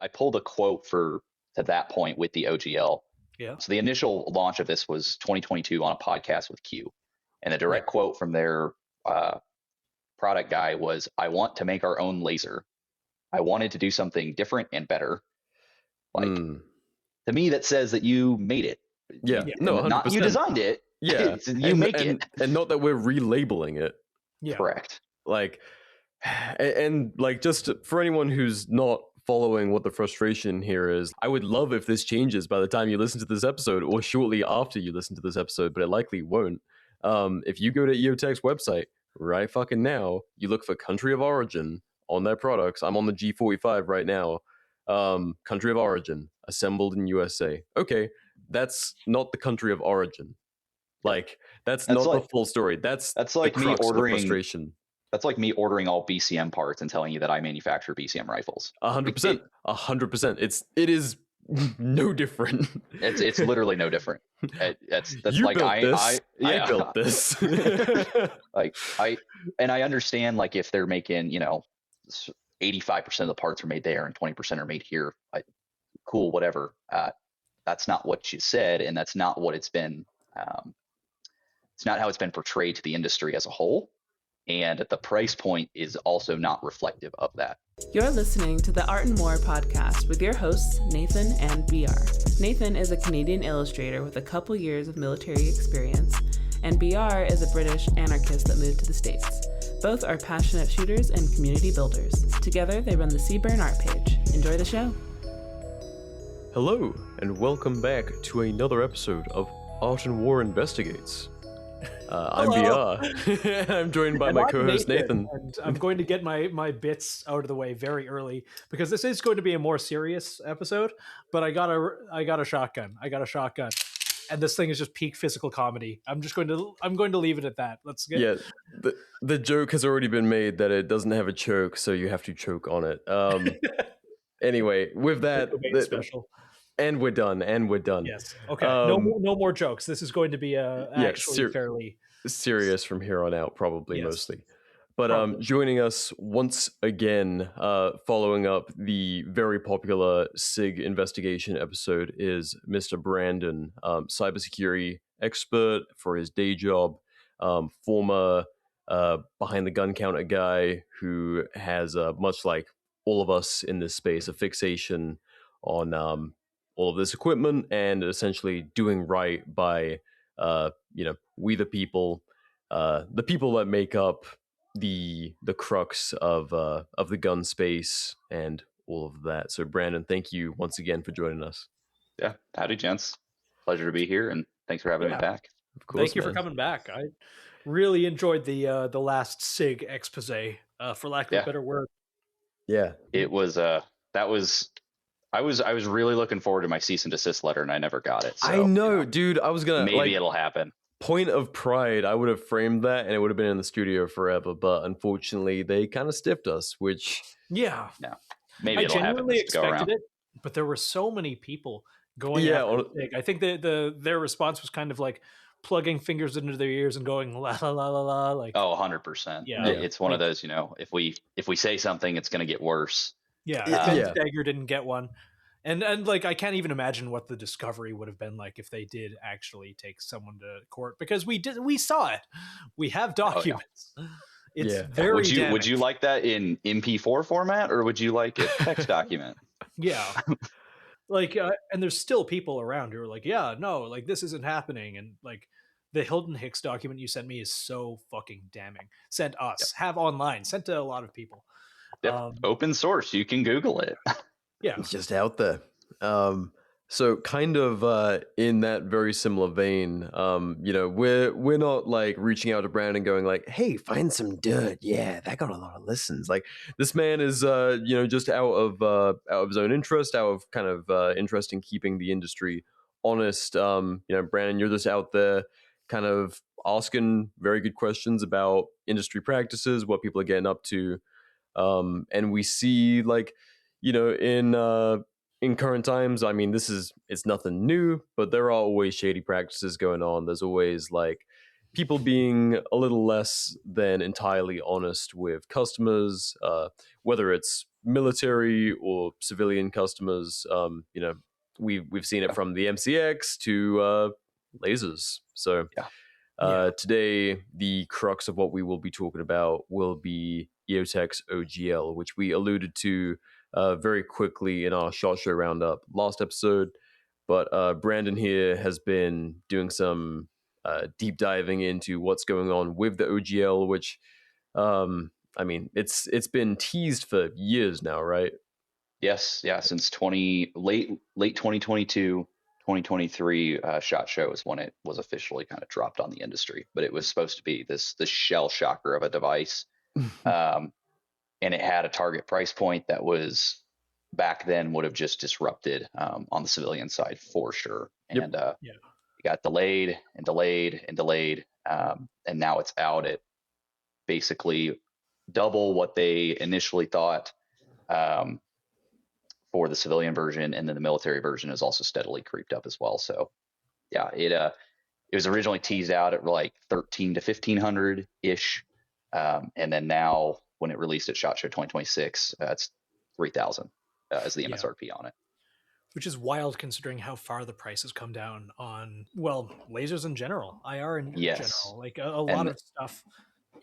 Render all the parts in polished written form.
I pulled a quote to that point with the OGL. Yeah. So the initial launch of this was 2022 on a podcast with Q, and the direct quote from their product guy was, "I want to make our own laser. I wanted to do something different and better." Like to me, that says that you made it. Yeah, no, 100%. Not you designed it. Yeah, you make it, and not that we're relabeling it. Yeah, correct. Like, and like, just for anyone who's not following what the frustration here is, I would love if this changes by the time you listen to this episode or shortly after you listen to this episode, but it likely won't. If you go to EOTECH's website right fucking now, you look for country of origin on their products. I'm on the G45 right now. Country of origin, assembled in USA. Okay, that's not the country of origin. Like, that's not like, the full story. That's like me ordering frustration. That's like me ordering all BCM parts and telling you that I manufacture BCM rifles. 100%. 100%. It is no different. It's literally no different. That's you like built this. I built this. Like I understand, like, if they're making 85% of the parts are made there and 20% are made here. Cool, whatever. That's not what you said, and that's not what it's been. It's not how it's been portrayed to the industry as a whole. And the price point is also not reflective of that. You're listening to the Art and More podcast with your hosts, Nathan and BR. Nathan is a Canadian illustrator with a couple years of military experience, and BR is a British anarchist that moved to the States. Both are passionate shooters and community builders. Together, they run the Seaburn art page. Enjoy the show. Hello, and welcome back to another episode of Art and War Investigates. I'm BR. I'm joined by my co-host Nathan. And I'm going to get my bits out of the way very early because this is going to be a more serious episode. But I got a shotgun. And this thing is just peak physical comedy. I'm going to leave it at that. Let's get. Yeah, the joke has already been made that it doesn't have a choke, so you have to choke on it. Anyway, with that, special. And we're done. Yes. Okay. No more jokes. This is going to be actually fairly serious from here on out, probably. Yes. Mostly. But joining us once again, following up the very popular SIG investigation episode, is Mr. Brandon, cybersecurity expert for his day job, former behind the gun counter guy who has, much like all of us in this space, a fixation on all of this equipment and essentially doing right by, we the people that make up the crux of the gun space and all of that. So Brandon, thank you once again for joining us. Yeah, howdy gents. Pleasure to be here, and thanks for having me back. Of course, thank you for coming back. I really enjoyed the last SIG expose, for lack of a better word. Yeah, it was I was really looking forward to my cease and desist letter, and I never got it. So, I know, dude. I was gonna maybe it'll happen. Point of pride, I would have framed that, and it would have been in the studio forever. But unfortunately, they kind of stiffed us. Which maybe I genuinely expected it, but there were so many people going. Yeah, I think their response was kind of like plugging fingers into their ears and going la la la la la. Like 100%. Yeah, it's one of those. If we say something, it's going to get worse. Yeah, Dagger didn't get one, and like I can't even imagine what the discovery would have been like if they did actually take someone to court, because we saw it, we have documents. Oh, yeah. It's very. Would you like that in MP4 format, or would you like a text document? Yeah, like and there's still people around who are like, yeah, no, like this isn't happening, and like the Hilton Hicks document you sent me is so fucking damning. Sent us, have online, sent to a lot of people. Yep. Open source, you can Google it. Yeah, it's just out there. So kind of in that very similar vein, we're not like reaching out to Brandon and going like, hey, find some dirt. Yeah, that got a lot of listens. Like, this man is just out of his own interest, out of kind of interest in keeping the industry honest. Brandon, you're just out there kind of asking very good questions about industry practices, what people are getting up to. And we see, like, in current times, I mean, it's nothing new, but there are always shady practices going on. There's always like people being a little less than entirely honest with customers, whether it's military or civilian customers. We've seen it from the MCX to lasers. So today, the crux of what we will be talking about will be EOTECH's OGL, which we alluded to very quickly in our SHOT Show Roundup last episode. But Brandon here has been doing some deep diving into what's going on with the OGL, which, it's been teased for years now, right? Yes, yeah, since late 2022, 2023 SHOT Show is when it was officially kind of dropped on the industry. But it was supposed to be this shell shocker of a device, and it had a target price point that was back then would have just disrupted on the civilian side for sure. And it got delayed and delayed and delayed, and now it's out at basically double what they initially thought. For the civilian version, and then the military version is also steadily creeped up as well. So yeah, it was originally teased out at like 13 to 1500 ish. And then now when it released at SHOT Show 2026, it's 3000 as the MSRP on it. Which is wild considering how far the price has come down on, well, lasers in general, IR in general, like a lot of stuff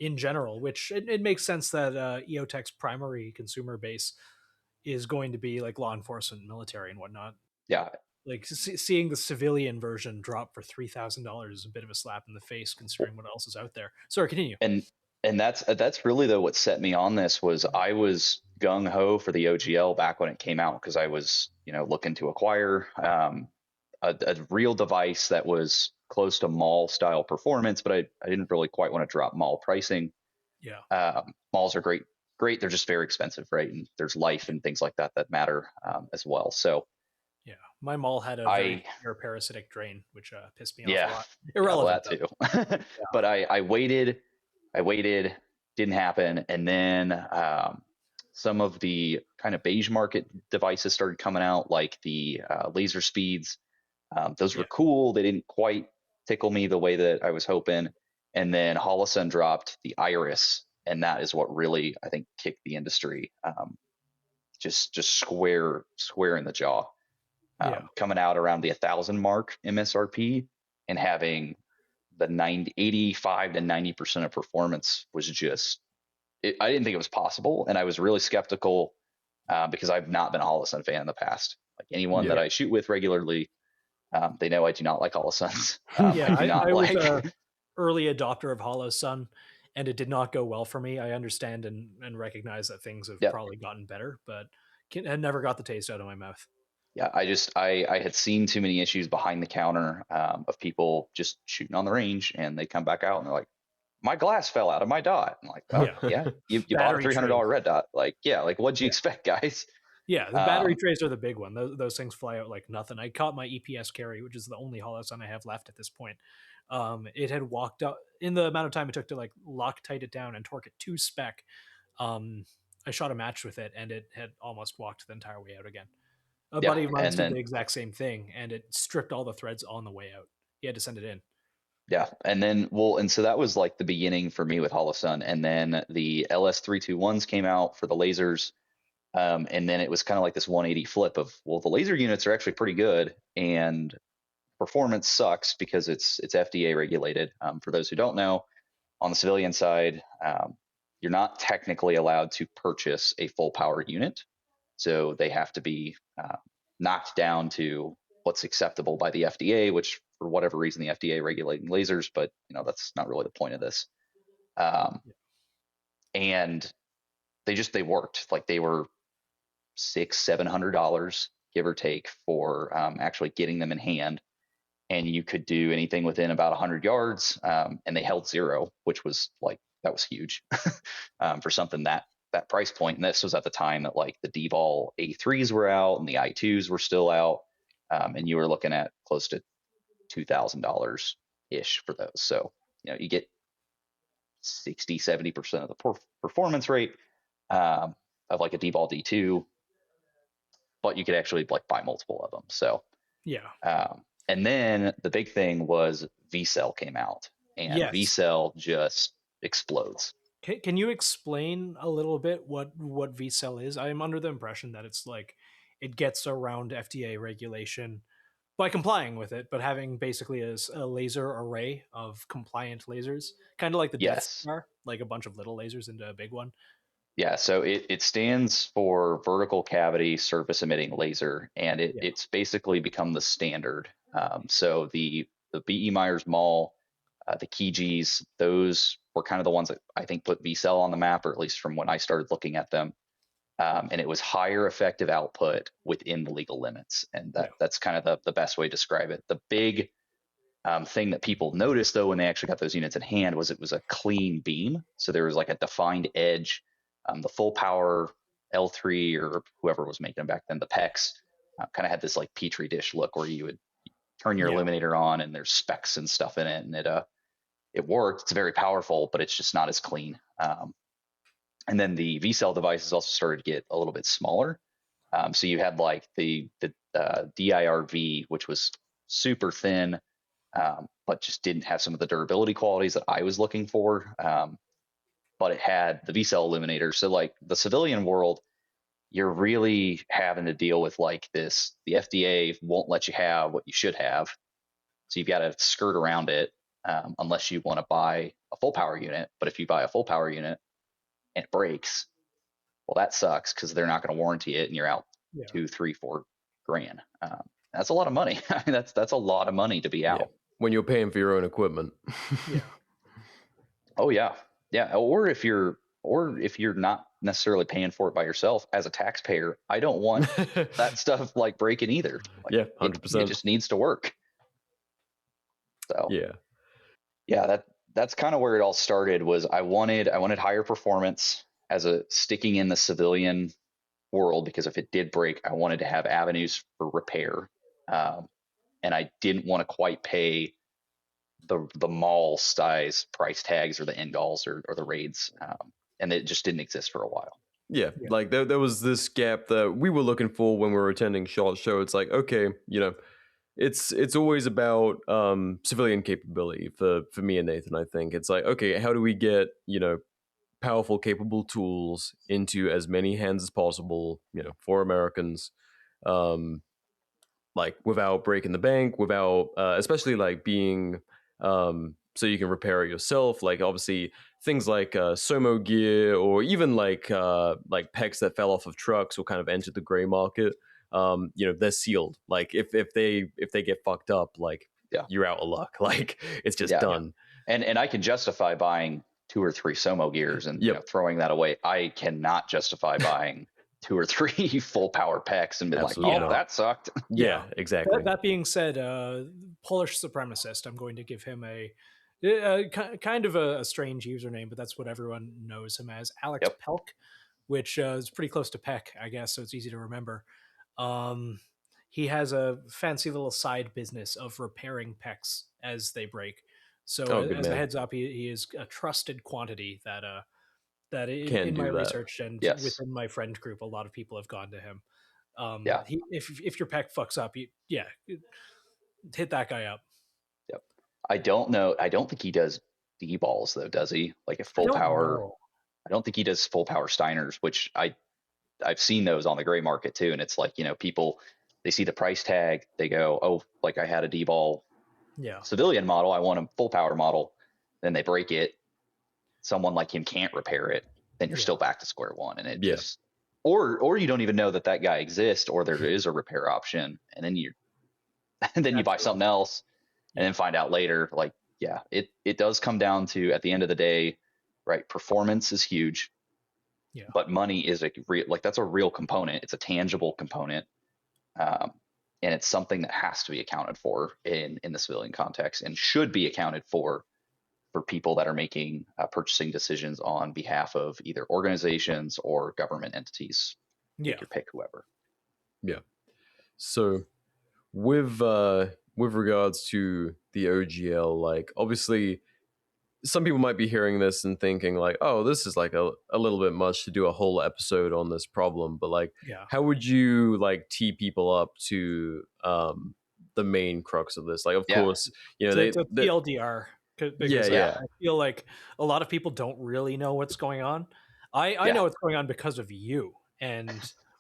in general, which it makes sense that EOTECH's primary consumer base is going to be like law enforcement, military, and whatnot. Yeah, like seeing the civilian version drop for $3,000 is a bit of a slap in the face considering what else is out there. Sorry, continue. And that's really though what set me on this was I was gung ho for the OGL back when it came out because I was looking to acquire a real device that was close to mall style performance, but I didn't really quite want to drop mall pricing. Yeah, malls are great. They're just very expensive, right? And there's life and things like that matter as well. So yeah, my mall had a very parasitic drain, which pissed me off a lot. Irrelevant that too. But I waited, didn't happen, and then some of the kind of beige market devices started coming out, like the laser speeds. Those were cool. They didn't quite tickle me the way that I was hoping. And then Holosun dropped the Iris. And that is what really, I think, kicked the industry just square in the jaw. Coming out around the 1,000 mark MSRP and having the 85 to 90% of performance was just, I didn't think it was possible. And I was really skeptical because I've not been a Holosun fan in the past. Like anyone that I shoot with regularly, they know I do not like Holosuns. I was an early adopter of Holosun. And it did not go well for me. I understand and recognize that things have probably gotten better, but I never got the taste out of my mouth. Yeah, I had seen too many issues behind the counter of people just shooting on the range, and they come back out and they're like, "My glass fell out of my dot." I'm like, "Oh, yeah, you bought a $300 red dot." Like, what'd you expect, guys? Yeah, the battery trays are the big one. Those things fly out like nothing. I caught my EPS carry, which is the only Holosun I have left at this point. It had walked out in the amount of time it took to like Loctite it down and torque it to spec. I shot a match with it and it had almost walked the entire way out again. A buddy of mine did the exact same thing and it stripped all the threads on the way out. He had to send it in. Yeah. And then, and so that was like the beginning for me with Holosun. And then the LS321s came out for the lasers. And then it was kind of like this 180 flip of, well, the laser units are actually pretty good. And performance sucks because it's FDA regulated. For those who don't know, on the civilian side, you're not technically allowed to purchase a full power unit. So they have to be knocked down to what's acceptable by the FDA, which for whatever reason, the FDA regulating lasers, but that's not really the point of this. And they worked. Like they were $600-700, give or take, for actually getting them in hand. And you could do anything within about 100 yards, and they held zero, which was that was huge for something that price point. And this was at the time that like the D-Ball A3s were out and the I2s were still out, and you were looking at close to $2,000 ish for those. So you get 60-70% of the performance rate of like a D-Ball D2, but you could actually buy multiple of them. So and then the big thing was V-Cell came out, and V-Cell just explodes. Can you explain a little bit what VCell is? I'm under the impression that it's like it gets around FDA regulation by complying with it, but having basically a laser array of compliant lasers, kind of like the Death Yes. Star, like a bunch of little lasers into a big one. Yeah, so it stands for vertical cavity surface emitting laser, and Yeah. it's basically become the standard. So the BE Myers Mall, the Kijis, those were kind of the ones that I think put VCell on the map, or at least from when I started looking at them. And it was higher effective output within the legal limits, and that's kind of the best way to describe it. The big thing that people noticed though when they actually got those units in hand was it was a clean beam, so there was like a defined edge. The full power L3 or whoever was making them back then, the PEX, kind of had this like petri dish look where you would turn your illuminator on and there's specks and stuff in it, and it worked. It's very powerful, but it's just not as clean. And then the VCell devices also started to get a little bit smaller. So you had like the DIRV, which was super thin, but just didn't have some of the durability qualities that I was looking for. But it had the VCell illuminator. So like the civilian world, you're really having to deal with like this. The FDA won't let you have what you should have. So you've got to skirt around it unless you want to buy a full power unit. But if you buy a full power unit and it breaks, well, that sucks because they're not going to warranty it and you're out $2, $3, $4 grand. That's a lot of money. I mean, that's a lot of money to be out. When you're paying for your own equipment. Oh yeah. Yeah. Or if you're not necessarily paying for it by yourself as a taxpayer, I don't want that stuff like breaking either. Like, 100%. It just needs to work. So that's kind of where it all started. Was I wanted higher performance as a sticking in the civilian world, because if it did break, I wanted to have avenues for repair, and I didn't want to quite pay the mall size price tags or the Ingalls or the raids, and it just didn't exist for a while. Like there was this gap that we were looking for when we were attending SHOT Show. It's like, okay, it's always about civilian capability for me and Nathan. I think it's like, okay, how do we get powerful, capable tools into as many hands as possible, for Americans, like without breaking the bank, without especially like being so you can repair it yourself. Like obviously things like Somo gear, or even like PECs that fell off of trucks or kind of entered the gray market. They're sealed. Like if they get fucked up, like you're out of luck. Like it's just done. And I can justify buying 2 or 3 Somo gears and throwing that away. I cannot justify buying 2 or 3 full power PECs and be Absolutely like, that sucked. Yeah, exactly. That being said, Polish Supremacist, I'm going to give him a kind of a strange username, but that's what everyone knows him as, Alex Pelk, which is pretty close to Peck, I guess, so it's easy to remember. He has a fancy little side business of repairing PECs as they break. So as a heads up, he is a trusted quantity that in my research and within my friend group, a lot of people have gone to him. If your PEC fucks up, hit that guy up. Yep. I don't know. I don't think he does D-balls though, does he? Like a full power. I don't think he does full power Steiners, which I've seen those on the gray market too. And it's like, people, they see the price tag, they go, oh, like I had a D-ball civilian model, I want a full power model. Then they break it. Someone like him can't repair it. Then you're still back to square one. And it just, or you don't even know that guy exists, or there is a repair option. And then you buy something else and then find out later, like, it does come down to, at the end of the day, right? Performance is huge. But money is that's a real component. It's a tangible component. And it's something that has to be accounted for in the civilian context, and should be accounted for people that are making purchasing decisions on behalf of either organizations or government entities. You can pick whoever. So with regards to the OGL, like obviously some people might be hearing this and thinking like, oh, this is like a little bit much to do a whole episode on this problem. But like, how would you like tee people up to the main crux of this? Like, of course, the TLDR. Because Yeah. I feel like a lot of people don't really know what's going on. I know what's going on because of you, and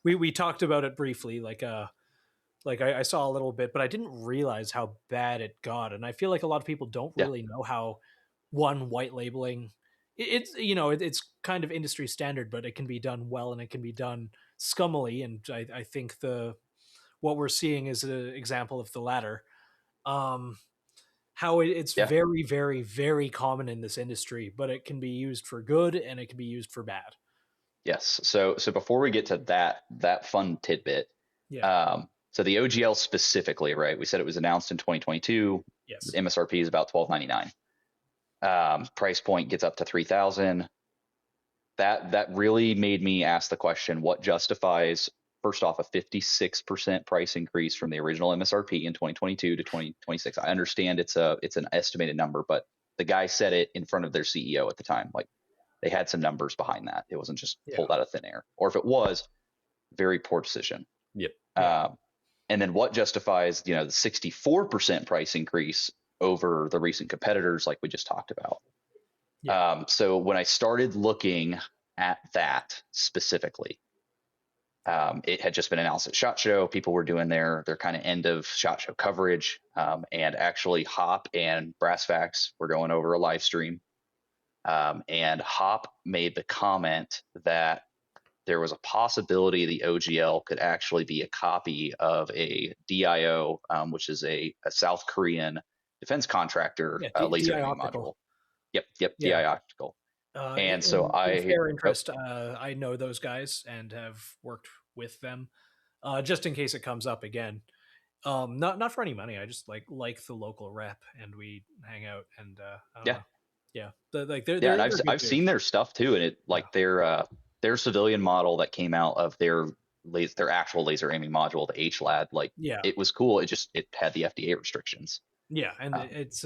we talked about it briefly. Like I saw a little bit, but I didn't realize how bad it got. And I feel like a lot of people don't really know how white labeling. It's it's kind of industry standard, but it can be done well and it can be done scummily. And I think what we're seeing is an example of the latter. How it's very, very, very common in this industry, but it can be used for good and it can be used for bad. Yes. So before we get to that fun tidbit, so the OGL specifically, right? We said it was announced in 2022. Yes. MSRP is about $12.99. Price point gets up to $3,000. That really made me ask the question: what justifies, first off, a 56% price increase from the original MSRP in 2022 to 2026? I understand it's an estimated number, but the guy said it in front of their CEO at the time. Like, they had some numbers behind that. It wasn't just pulled out of thin air. Or if it was, very poor decision. Yep. And then what justifies, the 64% price increase over the recent competitors, like we just talked about? So when I started looking at that specifically, it had just been announced at SHOT Show. People were doing their kind of end of SHOT Show coverage, and actually Hop and Brassfax were going over a live stream. And Hop made the comment that there was a possibility the OGL could actually be a copy of a DIO, which is a South Korean defense contractor laser aiming module. Yep, DI optical. And so in fair interest, I know those guys and have worked with them, just in case it comes up again. Not for any money. I just like the local rep, and we hang out. And I've seen their stuff too, and it their civilian model that came out of their actual laser aiming module, the HLAD, it was cool. It had the FDA restrictions. Yeah, and it's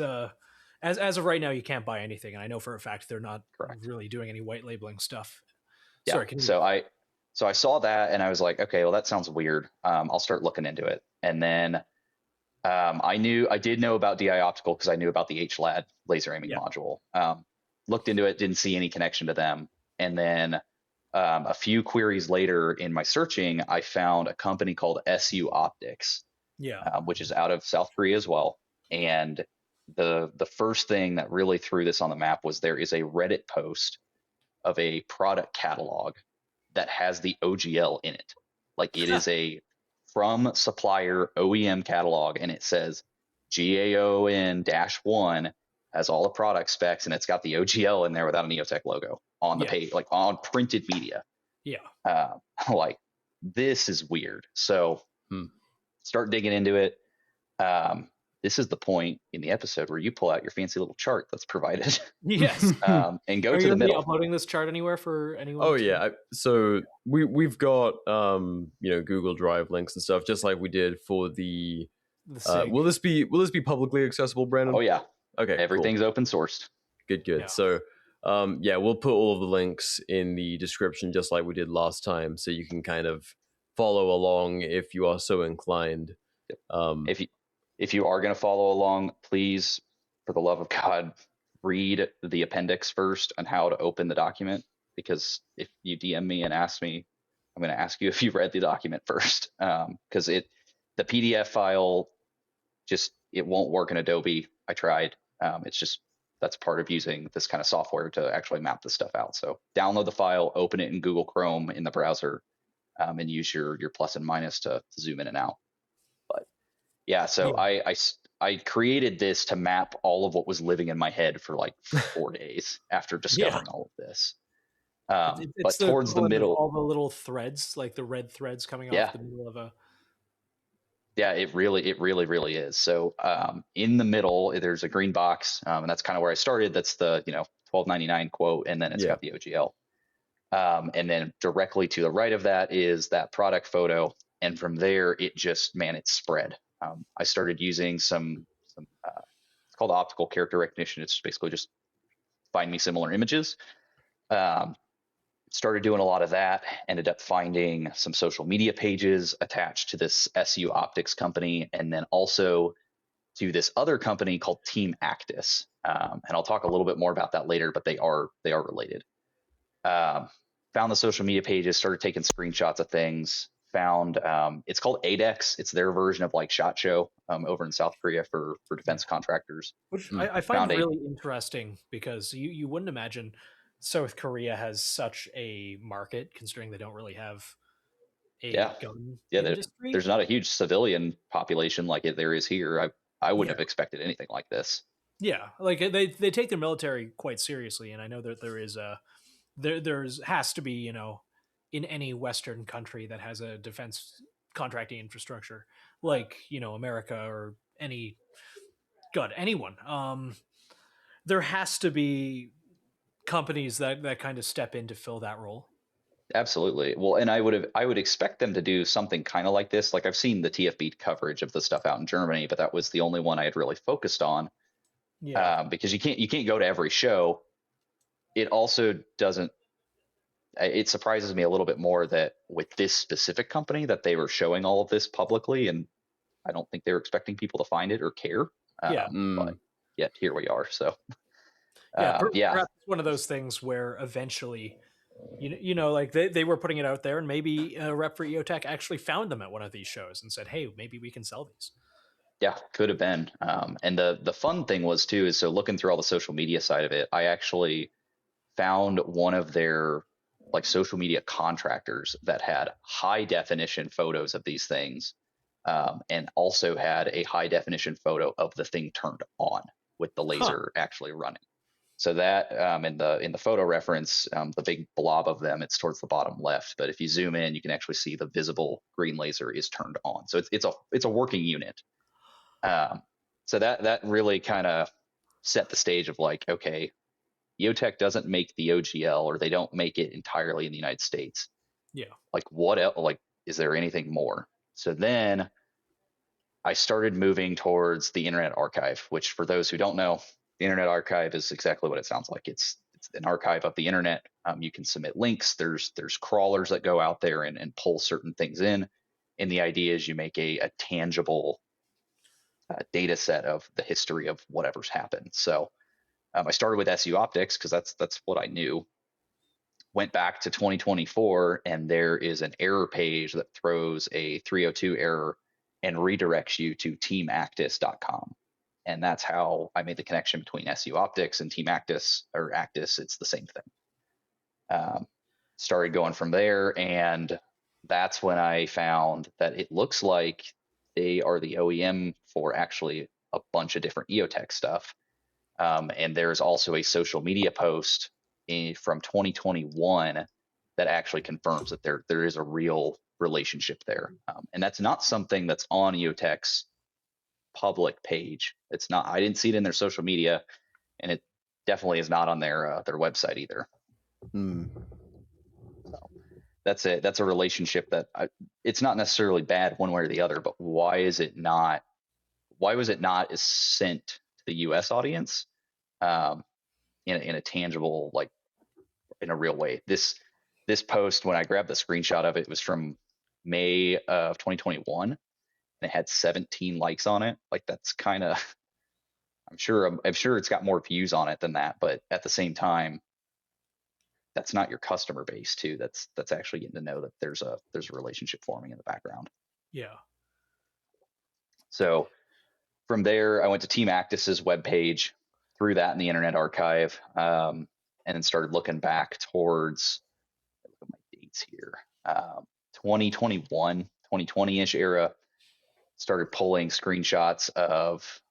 as of right now, you can't buy anything, and I know for a fact they're not really doing any white labeling stuff. Yeah. Sorry, so I saw that and I was like, okay, well, that sounds weird. I'll start looking into it. And then I did know about DI optical because I knew about the HLAD laser aiming module. Looked into it, didn't see any connection to them. And then a few queries later in my searching, I found a company called SU Optics, which is out of South Korea as well. And the first thing that really threw this on the map was there is a Reddit post of a product catalog that has the OGL in it. Like, it is a from supplier OEM catalog, and it says GAON-1 has all the product specs, and it's got the OGL in there without an EOTECH logo on the page, like on printed media. Like, this is weird. So start digging into it. This is the point in the episode where you pull out your fancy little chart that's provided. Yes. And go to the middle. Are you uploading this chart anywhere for anyone? Oh, yeah. So we've got Google Drive links and stuff, just like we did for the will this be publicly accessible, Brandon? Oh, yeah. Okay. Everything's open sourced. Good. Yeah. So we'll put all of the links in the description, just like we did last time, so you can kind of follow along if you are so inclined. If you are going to follow along, please, for the love of God, read the appendix first on how to open the document, because if you DM me and ask me, I'm going to ask you if you've read the document first, because the PDF file it won't work in Adobe. I tried. That's part of using this kind of software to actually map this stuff out. So download the file, open it in Google Chrome in the browser, and use your plus and minus to zoom in and out. Yeah, so I created this to map all of what was living in my head for like 4 days after discovering all of this. But towards the middle, all the little threads, like the red threads coming off the middle of a. Yeah, it really is. So in the middle, there's a green box, and that's kind of where I started. That's the $12.99 quote, and then it's got the OGL. And then directly to the right of that is that product photo, and from there it spread. I started using some it's called optical character recognition. It's basically just find me similar images. Started doing a lot of that, ended up finding some social media pages attached to this SU Optics company, and then also to this other company called Team Actis. And I'll talk a little bit more about that later, but they are related. Found the social media pages, started taking screenshots of things, found it's called ADEX. It's their version of like SHOT Show over in South Korea for defense contractors. Which I find really interesting, because you wouldn't imagine South Korea has such a market, considering they don't really have a gun industry. There's not a huge civilian population like there is here. I wouldn't have expected anything like this. Yeah, like they take their military quite seriously, and I know that there is has to be, you know, in any Western country that has a defense contracting infrastructure, like, you know, America or anyone. There has to be companies that kind of step in to fill that role. Absolutely. Well, and I would expect them to do something kind of like this. Like I've seen the TFB coverage of the stuff out in Germany, but that was the only one I had really focused on. Yeah. Because you can't go to every show. It also doesn't. It surprises me a little bit more that with this specific company that they were showing all of this publicly, and I don't think they were expecting people to find it or care. But yet here we are. So perhaps it's one of those things where eventually, you know, like they were putting it out there, and maybe a rep for EOTech actually found them at one of these shows and said, "Hey, maybe we can sell these." Yeah, could have been. And the fun thing was too is, so looking through all the social media side of it, I actually found one of their like social media contractors that had high definition photos of these things, and also had a high definition photo of the thing turned on with the laser actually running. So that in the photo reference, the big blob of them, it's towards the bottom left. But if you zoom in, you can actually see the visible green laser is turned on. So it's a working unit. So that really kind of set the stage of like, okay, EOTech doesn't make the OGL, or they don't make it entirely in the United States. Yeah. Like what else? Like, is there anything more? So then I started moving towards the Internet Archive, which for those who don't know, the Internet Archive is exactly what it sounds like. It's an archive of the internet. You can submit links. There's crawlers that go out there and pull certain things in. And the idea is you make a tangible data set of the history of whatever's happened. So I started with SU Optics because that's what I knew. Went back to 2024, and there is an error page that throws a 302 error and redirects you to teamactis.com. And that's how I made the connection between SU Optics and Team Actis, or Actis. It's the same thing. Started going from there, and that's when I found that it looks like they are the OEM for actually a bunch of different EOTech stuff. And there's also a social media post from 2021 that actually confirms that there is a real relationship there. And that's not something that's on EOTech's public page. It's not. I didn't see it in their social media, and it definitely is not on their website either. So that's it. That's a relationship that it's not necessarily bad one way or the other, but why is it not? Why was it not as sent to the U.S. audience in a tangible, like in a real way? This post, when I grabbed the screenshot of it, was from May of 2021, and it had 17 likes on it. Like that's kind of, I'm sure it's got more views on it than that, but at the same time, that's not your customer base too. That's actually getting to know that there's a relationship forming in the background. Yeah. So from there, I went to Team Actis's webpage, threw that in the Internet Archive, and then started looking back towards, look at my dates here, 2021, 2020-ish era. Started pulling screenshots of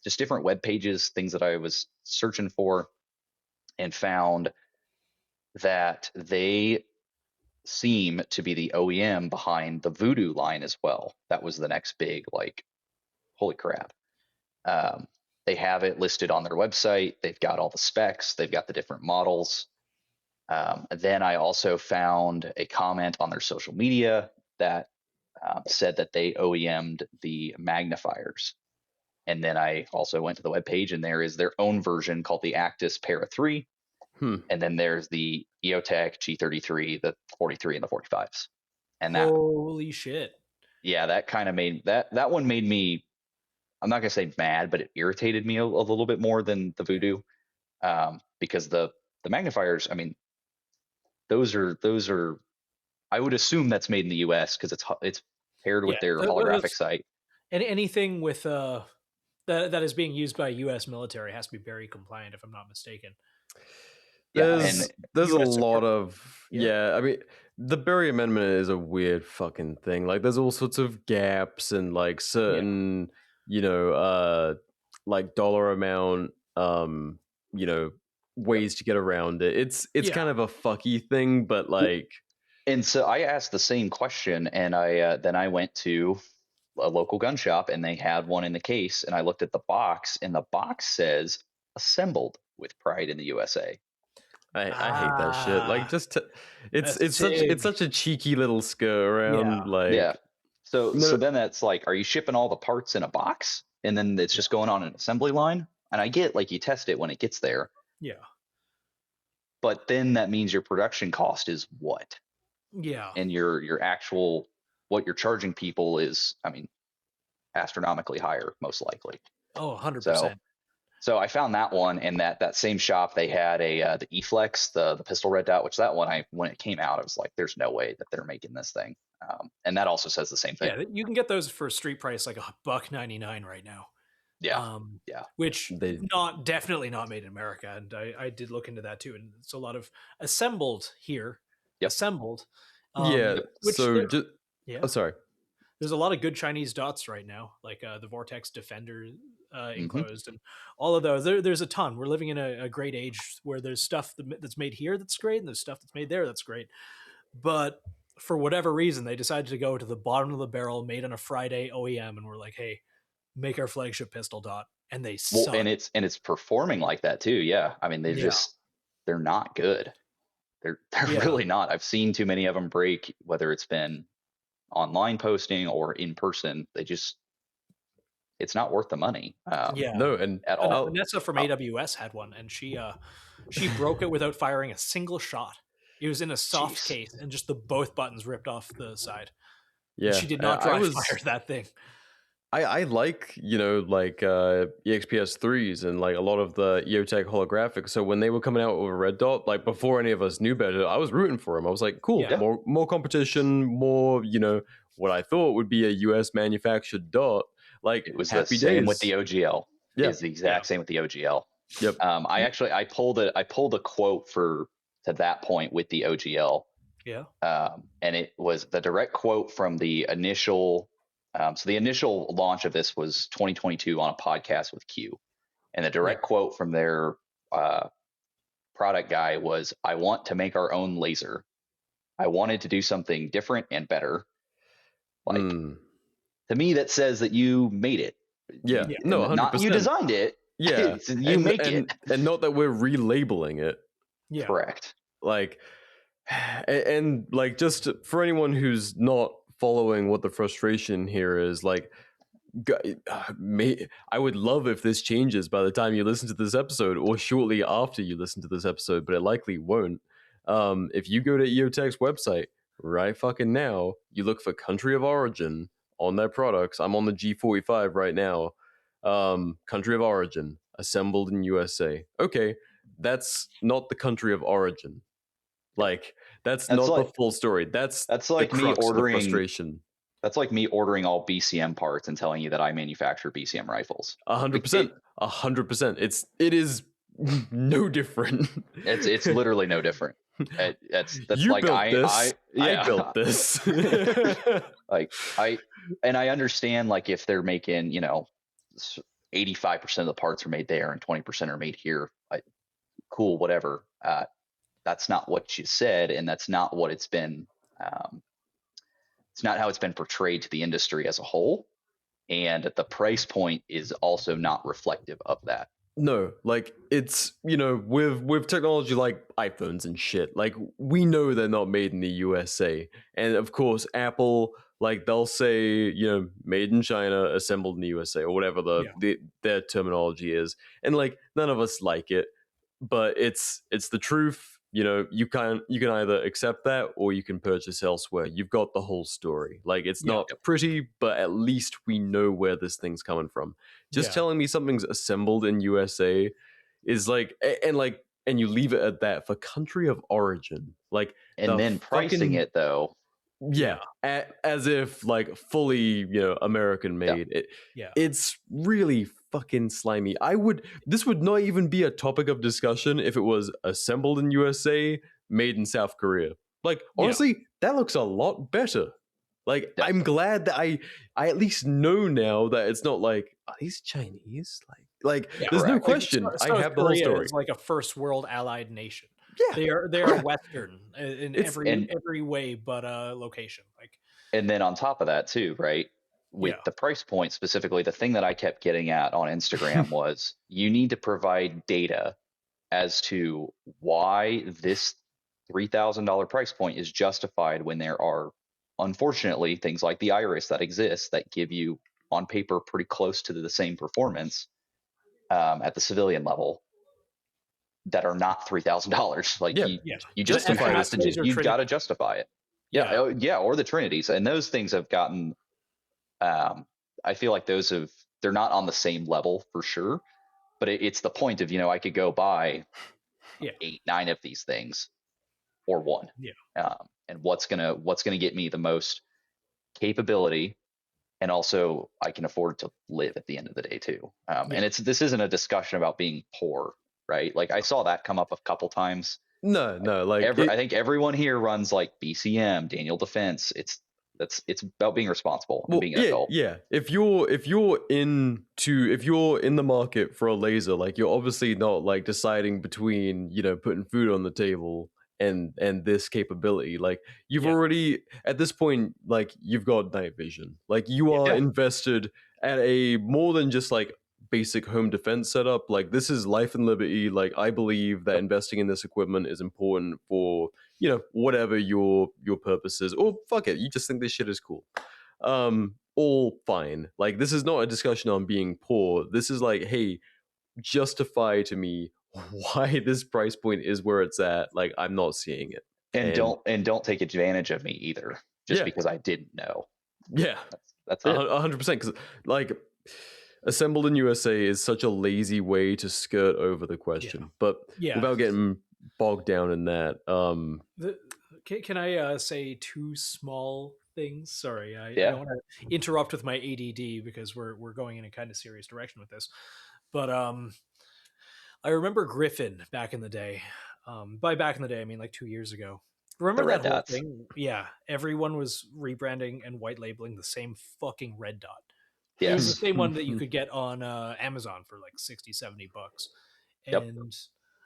just different web pages, things that I was searching for, and found that they seem to be the OEM behind the Voodoo line as well. That was the next big, like, holy crap. They have it listed on their website. They've got all the specs. They've got the different models. Then I also found a comment on their social media that said that they OEM'd the magnifiers. And then I also went to the webpage, and there is their own version called the Actis Para 3. And then there's the EOTech G33, the 43, and the 45s. And that, holy shit. Yeah, that kind of made that one made me I'm not gonna say mad, but it irritated me a little bit more than the Voodoo, because the magnifiers, I mean, those are I would assume that's made in the U.S. because it's paired with their holographic sight. And anything with that is being used by U.S. military has to be Berry compliant, if I'm not mistaken. There's a lot of I mean, the Berry Amendment is a weird fucking thing. Like, there's all sorts of gaps and like certain like dollar amount ways to get around it. It's kind of a fucky thing, but like. And so I asked the same question, and I went to a local gun shop, and they had one in the case, and I looked at the box, and the box says "assembled with pride in the USA." I hate that shit. Like, it's such a cheeky little skirt around. So then that's like, are you shipping all the parts in a box, and then it's just going on an assembly line? And I get, like, you test it when it gets there. Yeah. But then that means your production cost is what? Yeah. And your actual, what you're charging people is, I mean, astronomically higher, most likely. Oh, 100%. So I found that one, and that same shop, they had the E-Flex, the pistol red dot, which that one, when it came out, I was like, there's no way that they're making this thing. And that also says the same thing. Yeah, you can get those for street price, like $1.99 right now. Yeah. Which definitely not made in America. And I did look into that too. And it's a lot of assembled here. Yep. Assembled. Sorry. There's a lot of good Chinese dots right now, like the Vortex Defender enclosed and all of those. There's a ton. We're living in a great age where there's stuff that's made here that's great, and there's stuff that's made there that's great. But for whatever reason, they decided to go to the bottom of the barrel, made on a Friday OEM, and we're like, hey, make our flagship pistol dot. And they suck. And it's performing like that too. Yeah. I mean, they're not good. They're really not. I've seen too many of them break, whether it's been online posting or in person. It's not worth the money. No, and at all. Vanessa from AWS had one, and she broke it without firing a single shot. It was in a soft case, and just both buttons ripped off the side. Yeah, and she did not dry fire that thing. I like EXPS 3s and like a lot of the EOTECH holographics. So when they were coming out with a red dot, like before any of us knew better, I was rooting for them. I was like, cool, more competition, more what I thought would be a US manufactured dot. Like, it was happy the same days with the OGL. Yeah, it's the exact same with the OGL. Yep. I pulled a quote to that point with the OGL. Yeah. And it was the direct quote from the initial. So the initial launch of this was 2022 on a podcast with Q, and the direct quote from their product guy was, "I want to make our own laser. I wanted to do something different and better." Like, to me, that says that you made it. Yeah. No, 100%. Not you designed it. Yeah. You make it. And not that we're relabeling it. Yeah. Correct. Like, and like, just for anyone who's not following what the frustration here is, like, I would love if this changes by the time you listen to this episode or shortly after you listen to this episode, but it likely won't. If you go to EOTECH's website right fucking now, you look for country of origin on their products. I'm on the G45 right now. Country of origin, assembled in USA. Okay, that's not the country of origin. Like, that's not the full story. That's like me ordering frustration. That's like me ordering all BCM parts and telling you that I manufacture BCM rifles. 100%. 100%. It is no different. It's literally no different. That's you like built I built this. Like, I understand, like, if they're making 85% of the parts are made there and 20% are made here. Cool, whatever. That's not what you said, and that's not what it's been. It's not how it's been portrayed to the industry as a whole, and the price point is also not reflective of that. No, like, it's, with technology like iPhones and shit, like, we know they're not made in the USA, and of course Apple, like, they'll say made in China, assembled in the USA, or whatever their terminology is, and like, none of us like it, but it's the truth. you can either accept that or you can purchase elsewhere. You've got the whole story. Like, it's not pretty, but at least we know where this thing's coming from. Just telling me something's assembled in USA is like, and you leave it at that for country of origin, like, and then pricing it though. As if like fully, American made. It's really fucking slimy. This would not even be a topic of discussion if it was assembled in USA, made in South Korea. Like, honestly, that looks a lot better. Like, I'm glad that I at least know now that it's not like, are these Chinese? Like there's no question. I have the whole story. It's like a first world allied nation. They are Western in every way but location. Like, and then on top of that too, right? With the price point specifically, the thing that I kept getting at on Instagram was you need to provide data as to why this $3,000 price point is justified when there are, unfortunately, things like the Iris that exist that give you on paper pretty close to the same performance at the civilian level, that are not $3,000. Like, you justify this. You've got to justify it. Or the Trinities, and those things have gotten. I feel like they're not on the same level for sure, but it's the point of, I could go buy 8, 9 of these things, or one. And what's gonna get me the most capability, and also I can afford to live at the end of the day too. And this isn't a discussion about being poor. Right, like I saw that come up a couple times. No, like I think everyone here runs like BCM, Daniel Defense. It's about being responsible and being an adult. Yeah. If you're in the market for a laser, like, you're obviously not like deciding between putting food on the table and this capability. Like, you've already at this point, like, you've got night vision. Like, you are invested at a more than just like basic home defense setup. Like, this is life and liberty. Like, I believe that investing in this equipment is important for whatever your purpose is, or fuck it, you just think this shit is cool. All fine. Like, this is not a discussion on being poor. This is like, hey, justify to me why this price point is where it's at. Like, I'm not seeing it, and don't take advantage of me either just because I didn't know. That's it. 100%. Because like, assembled in USA is such a lazy way to skirt over the question, but without getting bogged down in that. Can I say 2 small things? Sorry, I don't want to interrupt with my ADD because we're going in a kind of serious direction with this. But I remember Griffin back in the day. By back in the day, I mean like 2 years ago. Remember that whole thing? Yeah, everyone was rebranding and white labeling the same fucking red dot. It was the same one that you could get on Amazon for like $60-$70. And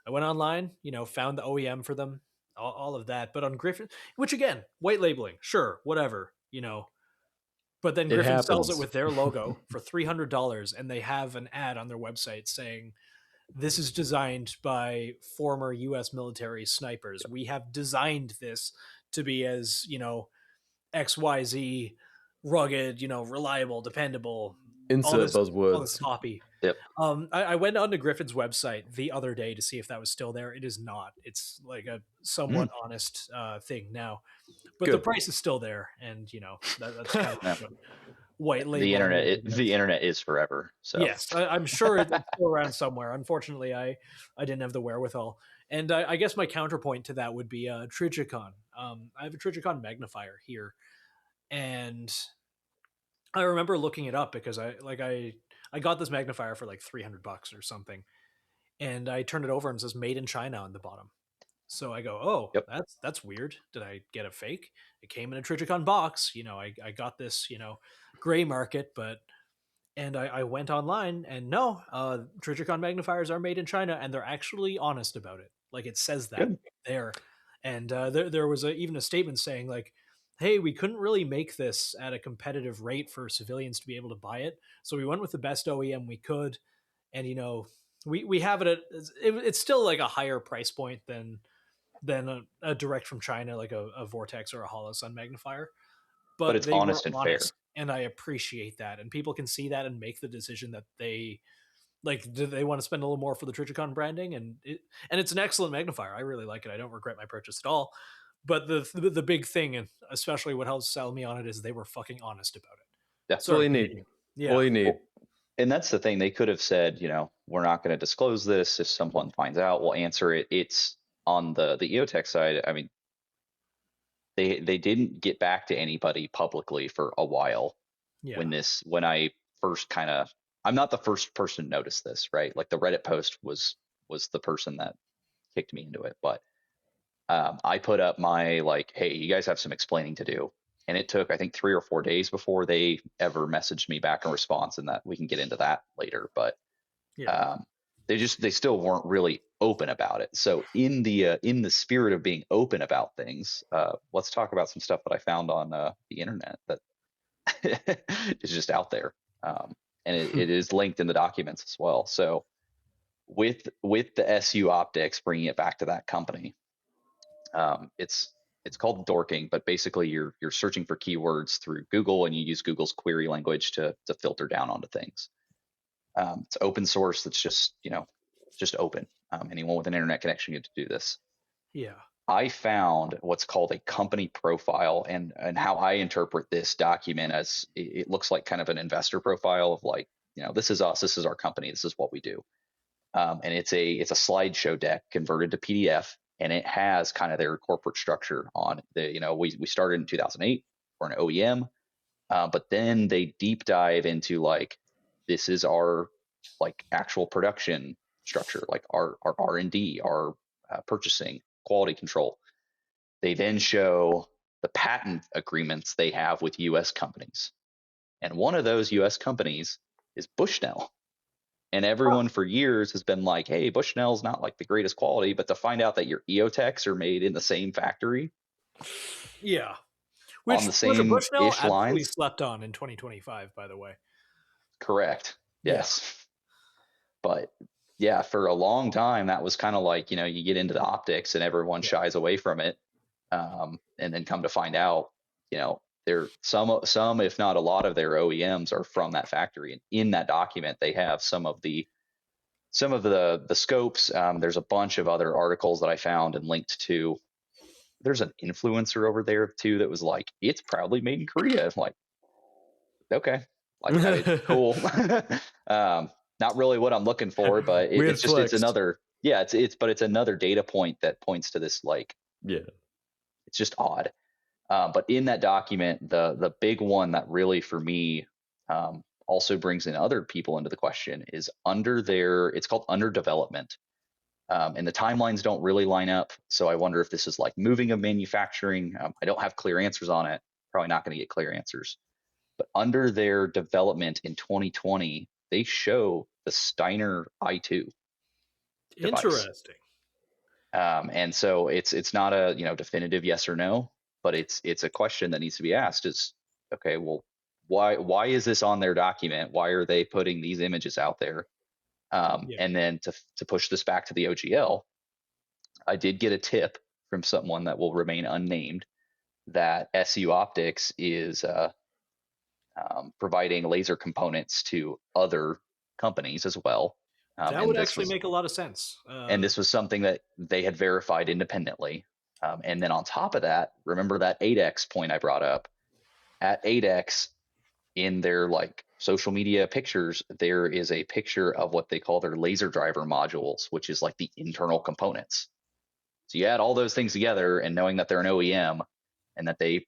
I went online, found the OEM for them, all of that. But on Griffin, which again, white labeling, sure, whatever, But then Griffin sells it with their logo for $300, and they have an ad on their website saying, "This is designed by former U.S. military snipers. We have designed this to be as, XYZ rugged, reliable, dependable." Insert buzzwords. All this sloppy. I went onto Griffin's website the other day to see if that was still there. It is not. It's like a somewhat honest thing now, but the price is still there, and that's kind of white label. The internet is forever. So yes, I'm sure it's still around somewhere. Unfortunately, I didn't have the wherewithal. And I guess my counterpoint to that would be Trijicon. I have a Trijicon magnifier here, and I remember looking it up because I got this magnifier for like $300 or something, and I turned it over and it says "Made in China" on the bottom. So I go, that's weird. Did I get a fake? It came in a Trijicon box. I got this, gray market, and I went online, and no, Trijicon magnifiers are made in China, and they're actually honest about it. Like, it says that there. And there was even a statement saying like, hey, we couldn't really make this at a competitive rate for civilians to be able to buy it. So we went with the best OEM we could. And, we have it at, it's still like a higher price point than a direct from China, like a Vortex or a Holosun magnifier. But it's honest and fair. And I appreciate that. And people can see that and make the decision that they Like, do they want to spend a little more for the Trichicon branding? And it's an excellent magnifier. I really like it. I don't regret my purchase at all. But the big thing, and especially what helps sell me on it, is they were fucking honest about it. That's all you need. Yeah. All you need. Well, and that's the thing. They could have said, we're not going to disclose this. If someone finds out, we'll answer it. It's on the EOTech side. I mean, they didn't get back to anybody publicly for a while. Yeah. When I first I'm not the first person to notice this, right? Like the Reddit post was the person that kicked me into it. But I put up my like, hey, you guys have some explaining to do. And it took, I think, 3 or 4 days before they ever messaged me back in response, and that we can get into that later. But Yeah. they still weren't really open about it. So in the spirit of being open about things, let's talk about some stuff that I found on the internet that is just out there. And it is linked in the documents as well. So with the SU Optics, bringing it back to that company, it's called dorking, but basically you're searching for keywords through Google, and you use Google's query language to filter down onto things. It's open source. It's just open. Anyone with an internet connection gets to do this. Yeah. I found what's called a company profile, and how I interpret this document as it looks like kind of an investor profile of like, this is us, this is our company, this is what we do. And it's a slideshow deck converted to PDF, and it has kind of their corporate structure on the, we started in 2008 for an OEM, but then they deep dive into like, this is our like actual production structure, like our R&D, our purchasing, quality control. They then show the patent agreements they have with U.S. companies. And one of those U.S. companies is Bushnell. And everyone for years has been like, hey, Bushnell's not like the greatest quality, but to find out that your EOTECs are made in the same factory. Yeah. Which on the was a same Bushnell ish absolutely lines. slept on in 2025, by the way. Correct. Yes. But yeah, for a long time, that was kind of like, you get into the optics and everyone shies away from it. And then come to find out, there some, if not a lot of their OEMs are from that factory. And in that document, they have some of the scopes. There's a bunch of other articles that I found and linked to. There's an influencer over there too that was like, it's proudly made in Korea. I'm like, okay, like, I mean, cool. Not really what I'm looking for, but it's just flexed. It's another, it's another data point that points to this, like, it's just odd. But in that document, the big one that really for me also brings in other people into the question is it's called under development. And the timelines don't really line up. So I wonder if this is like moving of manufacturing. I don't have clear answers on it. Probably not going to get clear answers. But under their development in 2020, they show the Steiner i2 device. Interesting. And so it's not a definitive yes or no, but it's a question that needs to be asked. Is okay, well, why is this on their document? Why are they putting these images out there? And then to push this back to the OGL, I did get a tip from someone that will remain unnamed that SU Optics is providing laser components to other companies as well. That would actually make a lot of sense. And this was something that they had verified independently. And then on top of that, remember that 8X point I brought up? At 8X, in their like social media pictures, there is a picture of what they call their laser driver modules, which is like the internal components. So you add all those things together, and knowing that they're an OEM and that they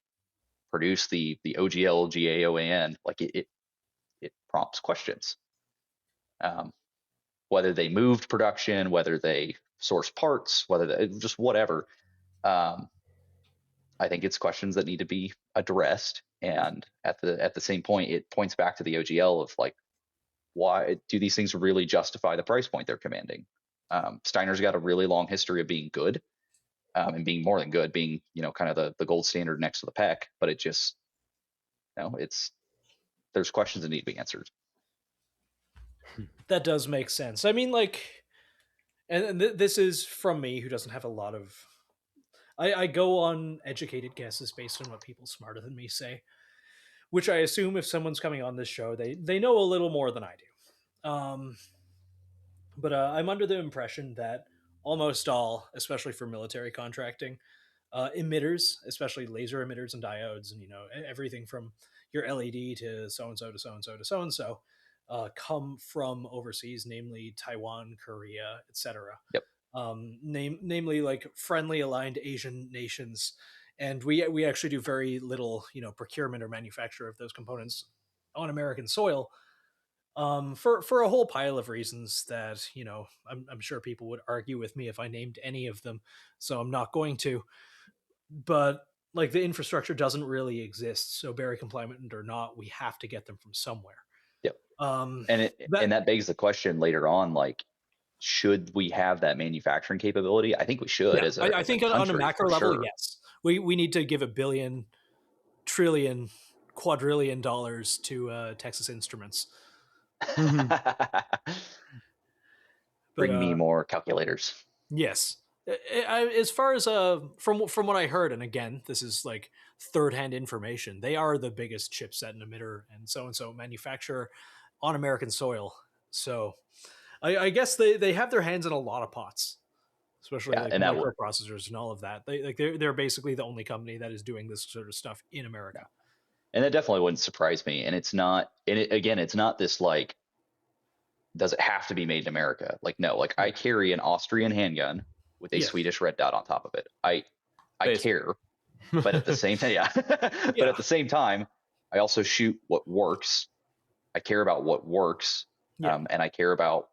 produce the OGL GAOAN, like it prompts questions. Whether they moved production, whether they source parts, just whatever. I think it's questions that need to be addressed. And at the same point, it points back to the OGL of like, why do these things really justify the price point they're commanding? Steiner's got a really long history of being good, and being more than good, being kind of the gold standard next to the PEC. But it just, there's questions that need to be answered. That does make sense. I mean, like, and this is from me, who doesn't have a lot of. I go on educated guesses based on what people smarter than me say, which I assume if someone's coming on this show, they know a little more than I do. But I'm under the impression that almost all, especially for military contracting, emitters, especially laser emitters and diodes, and everything from your LED to so and so to so and so to so and so, come from overseas, namely Taiwan, Korea, etc. Yep. Namely like friendly aligned Asian nations, and we actually do very little procurement or manufacture of those components on American soil, for a whole pile of reasons that I'm sure people would argue with me if I named any of them, so I'm not going to. But like the infrastructure doesn't really exist, so Berry compliant or not, we have to get them from somewhere. Yep. And that begs the question later on, like, should we have that manufacturing capability? I think we should. Yeah, I think on a macro level, sure. Yes, we need to give $1 billion, trillion, quadrillion dollars to Texas Instruments. Bring me more calculators. Yes. As far as from what I heard, and again, this is like third-hand information, they are the biggest chipset and emitter and so manufacturer on American soil. So I guess they have their hands in a lot of pots, especially like microprocessors and all of that. They're basically the only company that is doing this sort of stuff in America. And that definitely wouldn't surprise me. And it's not, it's not this like, does it have to be made in America? Like, no, like I carry an Austrian handgun with a Swedish red dot on top of it. I care, but at the same time, but at the same time, I also shoot what works. I care about what works, and I care about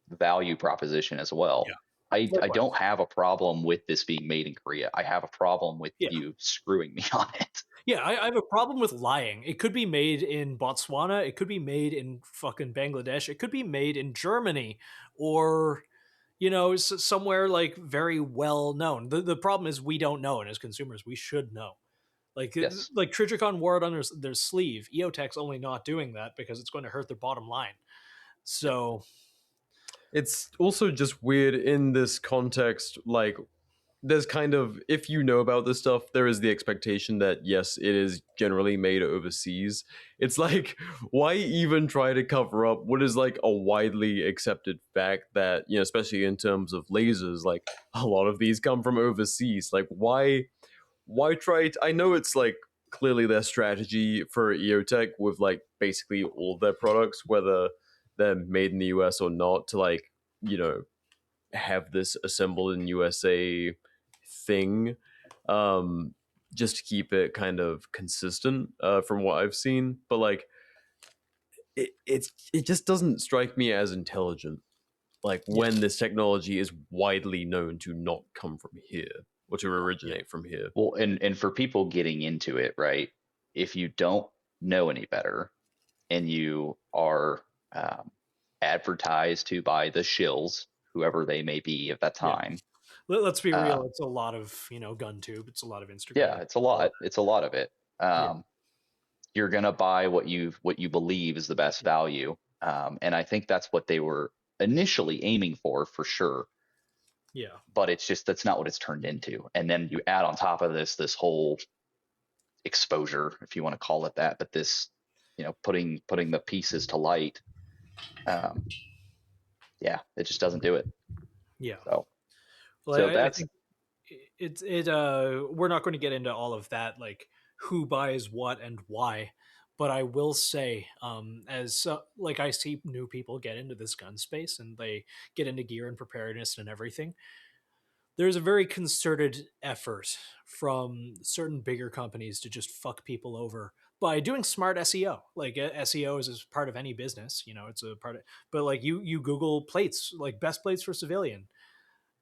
the value proposition as well. I don't have a problem with this being made in Korea. I have a problem with you screwing me on it. Yeah, I have a problem with lying. It could be made in Botswana. It could be made in fucking Bangladesh. It could be made in Germany or, somewhere like very well known. The problem is we don't know, and as consumers, we should know. Like Trijicon wore it on their sleeve. EOTEC's only not doing that because it's going to hurt their bottom line. So it's also just weird in this context, like there's kind of, if you know about this stuff, there is the expectation that yes, it is generally made overseas. It's like, why even try to cover up what is like a widely accepted fact that, especially in terms of lasers, like a lot of these come from overseas. Like why try to, I know it's like clearly their strategy for EOTech with like basically all of their products, whether they're made in the US or not, to like, have this assembled in USA thing, just to keep it kind of consistent, from what I've seen. But like it just doesn't strike me as intelligent, like when this technology is widely known to not come from here or to originate from here. Well, and for people getting into it, right, if you don't know any better and you are advertised to by the shills, whoever they may be at that time. Let's be real. It's a lot of, GunTube. It's a lot of Instagram. Yeah, it's a lot. It's a lot of it. You're going to buy what you believe is the best value. And I think that's what they were initially aiming for sure. Yeah. But it's just, that's not what it's turned into. And then you add on top of this whole exposure, if you want to call it that, but this, putting the pieces to light. It just doesn't do it. Yeah. So that's we're not going to get into all of that, like who buys what and why, but I will say, like I see new people get into this gun space and they get into gear and preparedness and everything. There's a very concerted effort from certain bigger companies to just fuck people over by doing smart SEO. Like SEO is part of any business, it's a part of, but like you Google plates, like best plates for civilian,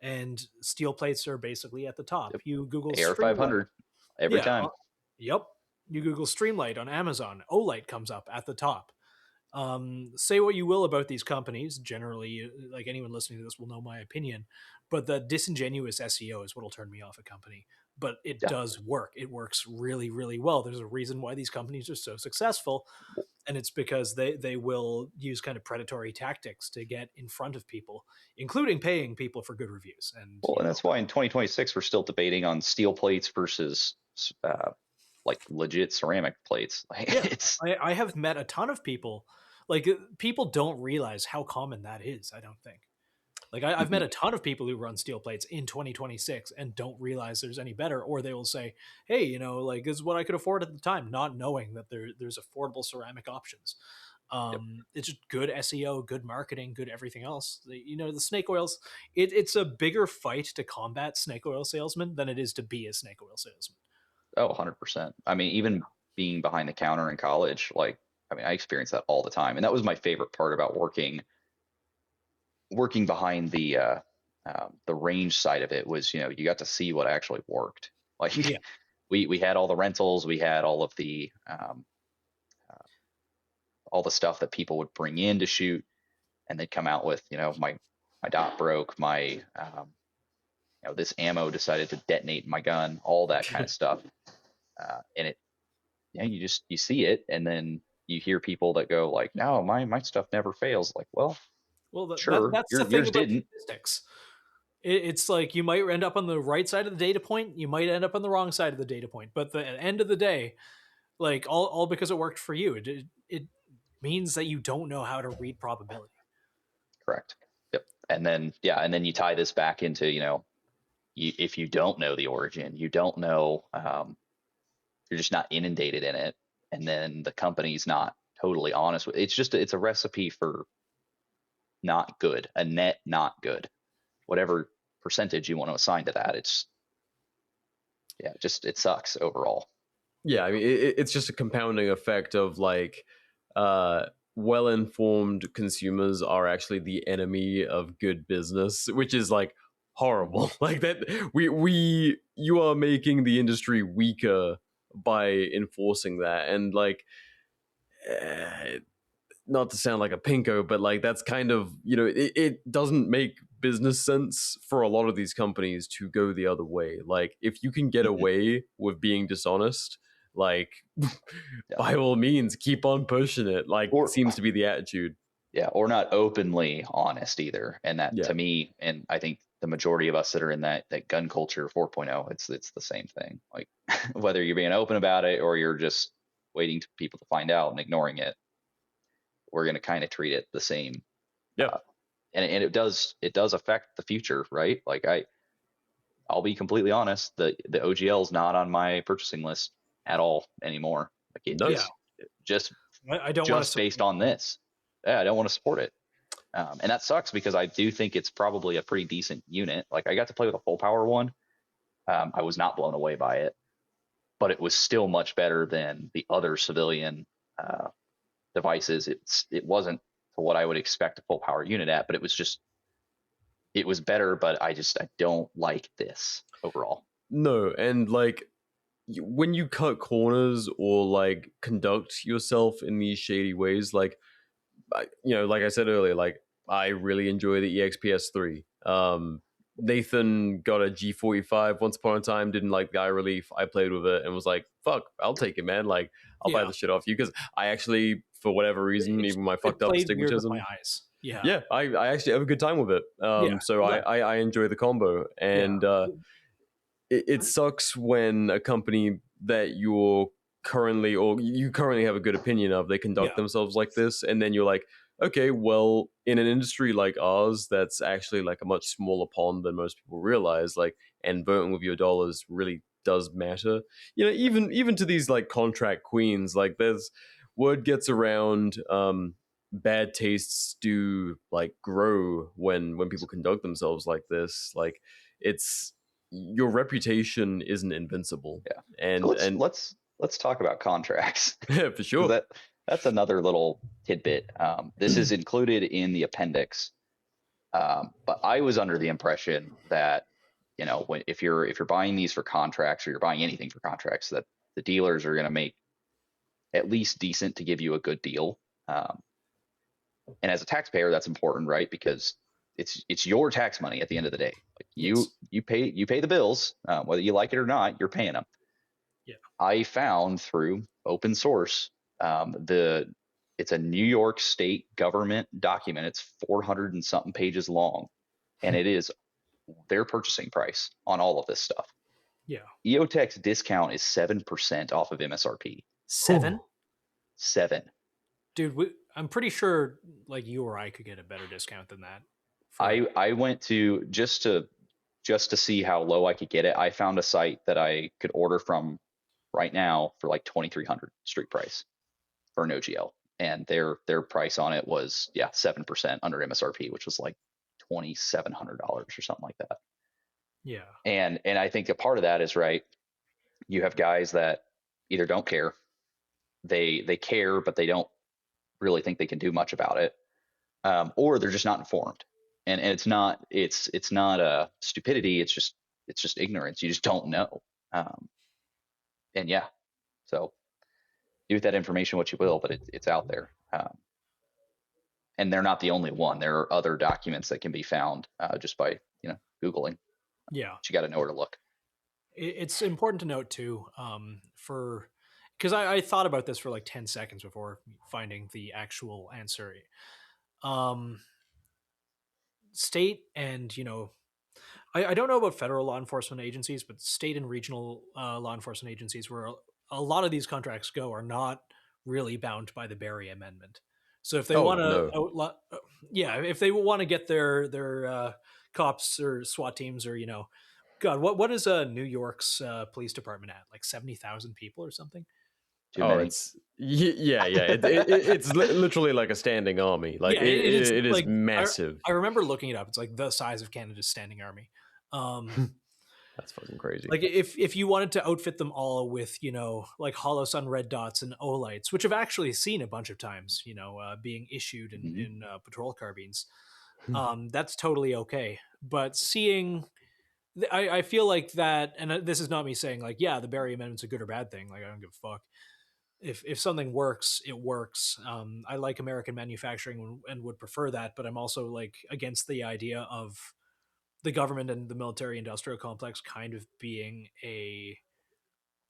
and steel plates are basically at the top. Yep. You Google AR500 every time. Yep. You Google Streamlight on Amazon, Olight comes up at the top. Say what you will about these companies. Generally, like anyone listening to this will know my opinion, but the disingenuous SEO is what will turn me off a company. But it does work. It works really, really well. There's a reason why these companies are so successful, and it's because they will use kind of predatory tactics to get in front of people, including paying people for good reviews. And that's why in 2026 we're still debating on steel plates versus like legit ceramic plates. I have met a ton of people. Like people don't realize how common that is. I don't think. Like I've met a ton of people who run steel plates in 2026 and don't realize there's any better, or they will say, hey, you know, like this is what I could afford at the time, not knowing that there's affordable ceramic options. It's just good SEO, good marketing, good everything else. You know, the snake oils, it's a bigger fight to combat snake oil salesmen than it is to be a snake oil salesman. Oh, 100%. I mean, even being behind the counter in college, like, I mean, I experience that all the time. And that was my favorite part about working behind the range side of it was, you know, you got to see what actually worked. Like Yeah. we had all the rentals, we had all of the all the stuff that people would bring in to shoot, and they'd come out with, you know, my dot broke, my you know, this ammo decided to detonate my gun, all that kind of stuff. And it, yeah, you see it, and then you hear people that go like, no, my stuff never fails. Like, well, sure, that's the thing yours about didn't. statistics. It's like you might end up on the right side of the data point, you might end up on the wrong side of the data point, but at the end of the day, like all because it worked for you, it means that you don't know how to read probability. Correct. Yep. And then you tie this back into, you know, if you don't know the origin, you don't know, you're just not inundated in it, and then the company's not totally honest with it. It's a recipe for not good, a net not good, whatever percentage you want to assign to that. It sucks overall. Yeah, I mean, it's just a compounding effect of like, well-informed consumers are actually the enemy of good business, which is like horrible. Like that, you are making the industry weaker by enforcing that, and like, not to sound like a pinko, but like that's kind of, you know, it doesn't make business sense for a lot of these companies to go the other way. Like if you can get away with being dishonest, like by all means keep on pushing it, like seems to be the attitude. Yeah, or not openly honest either. And that to me, and I think the majority of us that are in that gun culture 4.0, it's the same thing. Like whether you're being open about it or you're just waiting to people to find out and ignoring it, we're going to kind of treat it the same. Yeah. And it does affect the future, right? Like I'll be completely honest, the OGL is not on my purchasing list at all anymore. Like it just I don't just based on this. Yeah, I don't want to support it. And that sucks because I do think it's probably a pretty decent unit. Like I got to play with a full power one. I was not blown away by it, but it was still much better than the other civilian devices. It wasn't to what I would expect a full power unit at, but it was better, but I don't like this overall. No, and like when you cut corners or like conduct yourself in these shady ways, like, you know, like I said earlier, like I really enjoy the EXPS3. Nathan got a G45 once upon a time, didn't like the eye relief. I played with it and was like, fuck, I'll take it, man. Like, I'll buy the shit off you, because I actually, for whatever reason, even my fucked up astigmatism, my eyes. I actually have a good time with it. So I enjoy the combo. And it sucks when a company that you currently have a good opinion of, they conduct themselves like this, and then you're like, okay, well, in an industry like ours, that's actually like a much smaller pond than most people realize, like, and voting with your dollars really does matter. You know, even to these like contract queens, like there's word gets around, bad tastes do like grow when people conduct themselves like this. Like it's, your reputation isn't invincible. Yeah. And let's talk about contracts. For sure. That's another little tidbit. This is included in the appendix, but I was under the impression that, you know, if you're buying these for contracts, or you're buying anything for contracts, that the dealers are going to make at least decent to give you a good deal. And as a taxpayer, that's important, right? Because it's your tax money at the end of the day. Like you pay the bills, whether you like it or not, you're paying them. Yeah. I found through open source, it's a New York State government document. It's 400 and something pages long, and it is their purchasing price on all of this stuff. Yeah. EOTEC's discount is 7% off of MSRP. 7? 7. Dude, I'm pretty sure like you or I could get a better discount than that I went to just to see how low I could get it. I found a site that I could order from right now for like 2,300 street price for an OGL, and their price on it was 7% under MSRP, which was like $2,700 or something like that. Yeah. And I think a part of that is, right, you have guys that either don't care, they care but they don't really think they can do much about it, or they're just not informed. And it's not stupidity, it's just ignorance. You just don't know. And yeah, so do with that information what you will, but it's out there. And they're not the only one. There are other documents that can be found just by Googling. Yeah, but you got to know where to look. It's important to note too, because I thought about this for like 10 seconds before finding the actual answer. State and I don't know about federal law enforcement agencies, but state and regional law enforcement agencies, where a lot of these contracts go, are not really bound by the Berry Amendment. So if they want to, if they want to get their cops or SWAT teams, or God, what is New York's police department at? Like 70,000 people or something? Too many. It's it's literally like a standing army. Like it is like, massive. I remember looking it up. It's like the size of Canada's standing army. That's fucking crazy. Like if you wanted to outfit them all with like hollow sun red dots and O-lights, which I've actually seen a bunch of times, being issued in patrol carbines, that's totally okay. But seeing, I feel like that, and this is not me saying like, the Berry Amendment's a good or bad thing. Like, I don't give a fuck. If something works, it works. I like American manufacturing and would prefer that, but I'm also like against the idea of the government and the military industrial complex kind of being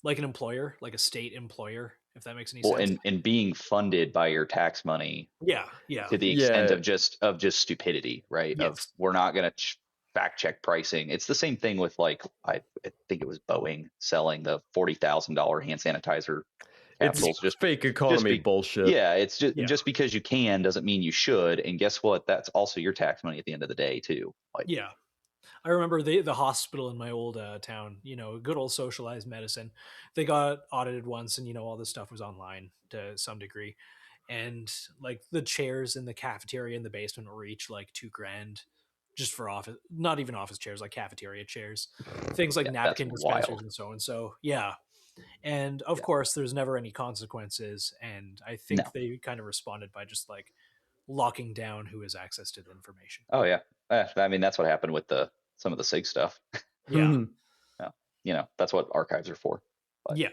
like an employer, like a state employer, if that makes any sense. And being funded by your tax money. Yeah. To the extent of just stupidity, right? Yes. Of we're not going to fact check pricing. It's the same thing with like I think it was Boeing selling the $40,000 hand sanitizer. It's just fake economy bullshit. Yeah, it's just because you can doesn't mean you should. And guess what? That's also your tax money at the end of the day too. Like, yeah. I remember the hospital in my old town, good old socialized medicine. They got audited once, and all this stuff was online to some degree. And like the chairs in the cafeteria in the basement were each like $2,000 just for office, not even office chairs, like cafeteria chairs, things like napkin dispensers and so on. So yeah. And of course there's never any consequences. And I think they kind of responded by just like locking down who has access to the information. Oh yeah. I mean, that's what happened with some of the SIG stuff. Yeah. That's what archives are for. But. Yeah.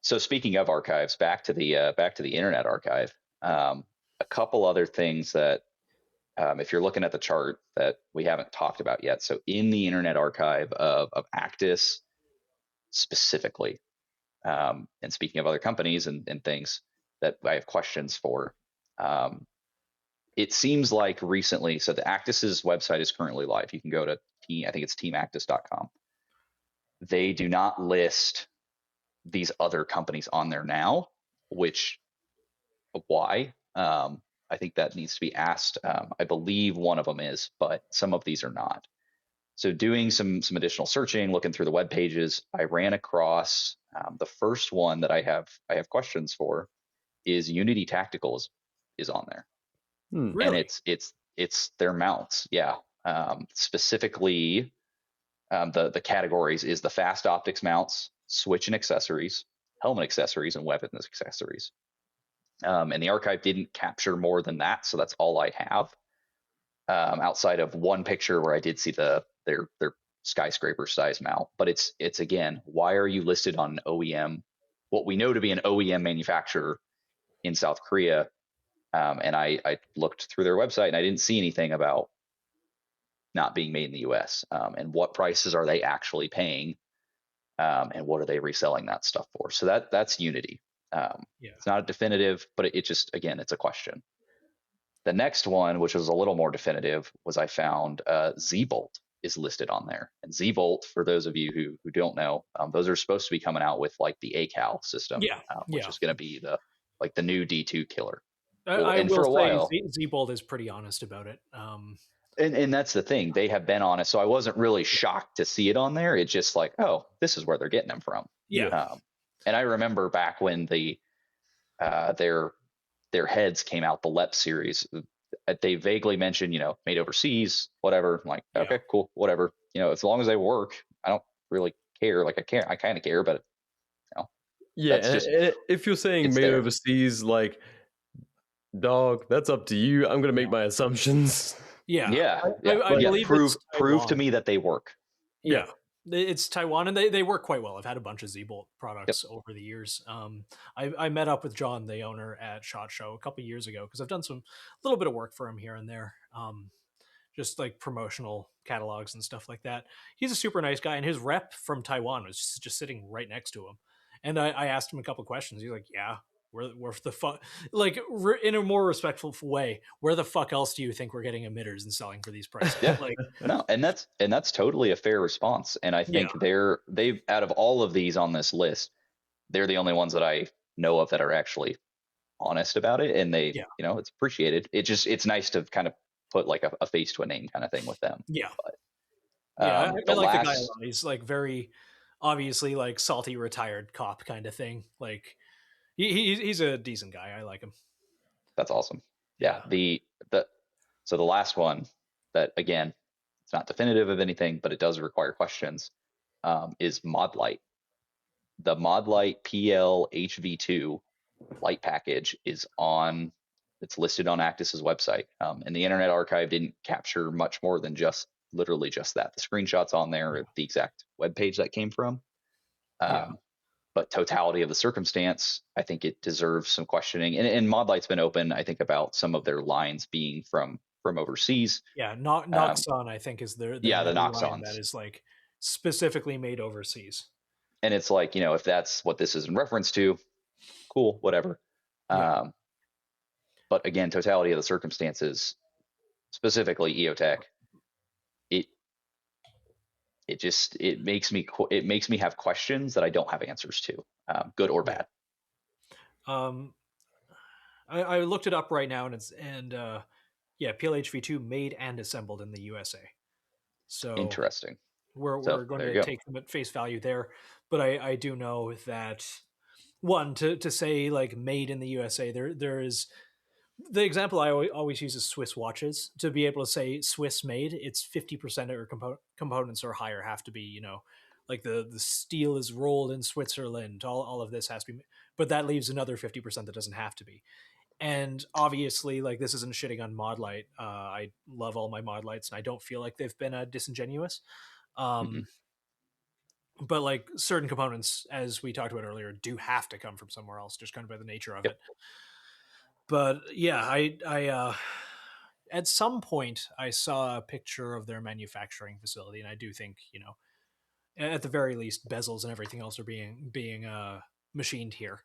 So speaking of archives, back to the Internet Archive, a couple other things that, if you're looking at the chart that we haven't talked about yet. So in the Internet Archive of Actis specifically, and speaking of other companies and things that I have questions for, it seems like recently, so the Actis's website is currently live. You can go to I think it's teamactis.com. They do not list these other companies on there now, why? I think that needs to be asked. I believe one of them is, but some of these are not. So doing some additional searching, looking through the web pages, I ran across the first one that I have questions for is Unity Tactical is on there. Really? And it's their mounts. Yeah. Specifically, the categories is the fast optics mounts, switch and accessories, helmet accessories, and weapons accessories. And the archive didn't capture more than that, so that's all I have. Outside of one picture where I did see their skyscraper size mount, but it's again, why are you listed on an OEM? What we know to be an OEM manufacturer in South Korea, and I looked through their website and I didn't see anything about not being made in the U.S. And what prices are they actually paying, and what are they reselling that stuff for? So that's Unity. It's not a definitive, but it just, again, it's a question. The next one, which was a little more definitive, was I found Z-Bolt is listed on there. And Z-Bolt, for those of you who don't know, those are supposed to be coming out with like the ACAL system, which is going to be the new D2 killer. I and will for a say while, Zbold is pretty honest about it. and that's the thing, they have been honest. So I wasn't really shocked to see it on there. It's just like, oh, this is where they're getting them from. Yeah. And I remember back when their heads came out, the LEP series, they vaguely mentioned, made overseas, whatever. I'm like, okay, cool, whatever. As long as they work, I don't really care. Like I kind of care, but yeah, that's just, if you're saying made there. overseas, like, dog, that's up to you. I'm gonna make my assumptions. Yeah. Yeah. I believe prove to me that they work. Yeah. It's Taiwan, and they work quite well. I've had a bunch of Zbolt products over the years. I met up with John, the owner, at SHOT Show a couple years ago because I've done some little bit of work for him here and there, just like promotional catalogs and stuff like that. He's a super nice guy, and his rep from Taiwan was just sitting right next to him. And I asked him a couple questions. He's like, "Yeah, where the fuck?" Like in a more respectful way, where the fuck else do you think we're getting emitters and selling for these prices? Yeah, like, no, and that's totally a fair response. And I think they've out of all of these on this list, they're the only ones that I know of that are actually honest about it, and they, it's appreciated. It's nice to kind of put like a face to a name kind of thing with them. Yeah, but, I like the guy a lot. He's like very obviously like salty retired cop kind of thing. Like he's a decent guy. I like him. That's awesome. Yeah. So the last one that, again, it's not definitive of anything, but it does require questions, is ModLite. The ModLite PL HV2 light package it's listed on Actis's website. And the Internet Archive didn't capture much more than literally just that. The screenshots on there, the exact web page that came from. But totality of the circumstance, I think it deserves some questioning. And ModLite's been open, I think, about some of their lines being from overseas. Yeah, Noxon, I think, is the Noxon that is like specifically made overseas. And it's like, if that's what this is in reference to, cool, whatever. But again, totality of the circumstances, specifically EOTECH, it makes me have questions that I don't have answers to, good or bad. I looked it up right now, and PLHV2 made and assembled in the USA. So interesting. We're going to take them at face value there, but I do know that one to say like made in the USA, there is the example I always use is Swiss watches. To be able to say Swiss made, it's 50% or components or higher have to be, like the steel is rolled in Switzerland. All of this has to be, but that leaves another 50% that doesn't have to be. And obviously, like, this isn't shitting on ModLite. I love all my ModLites, and I don't feel like they've been disingenuous. But like certain components, as we talked about earlier, do have to come from somewhere else, just kind of by the nature of it. But yeah, I at some point I saw a picture of their manufacturing facility, and I do think, at the very least, bezels and everything else are being machined here.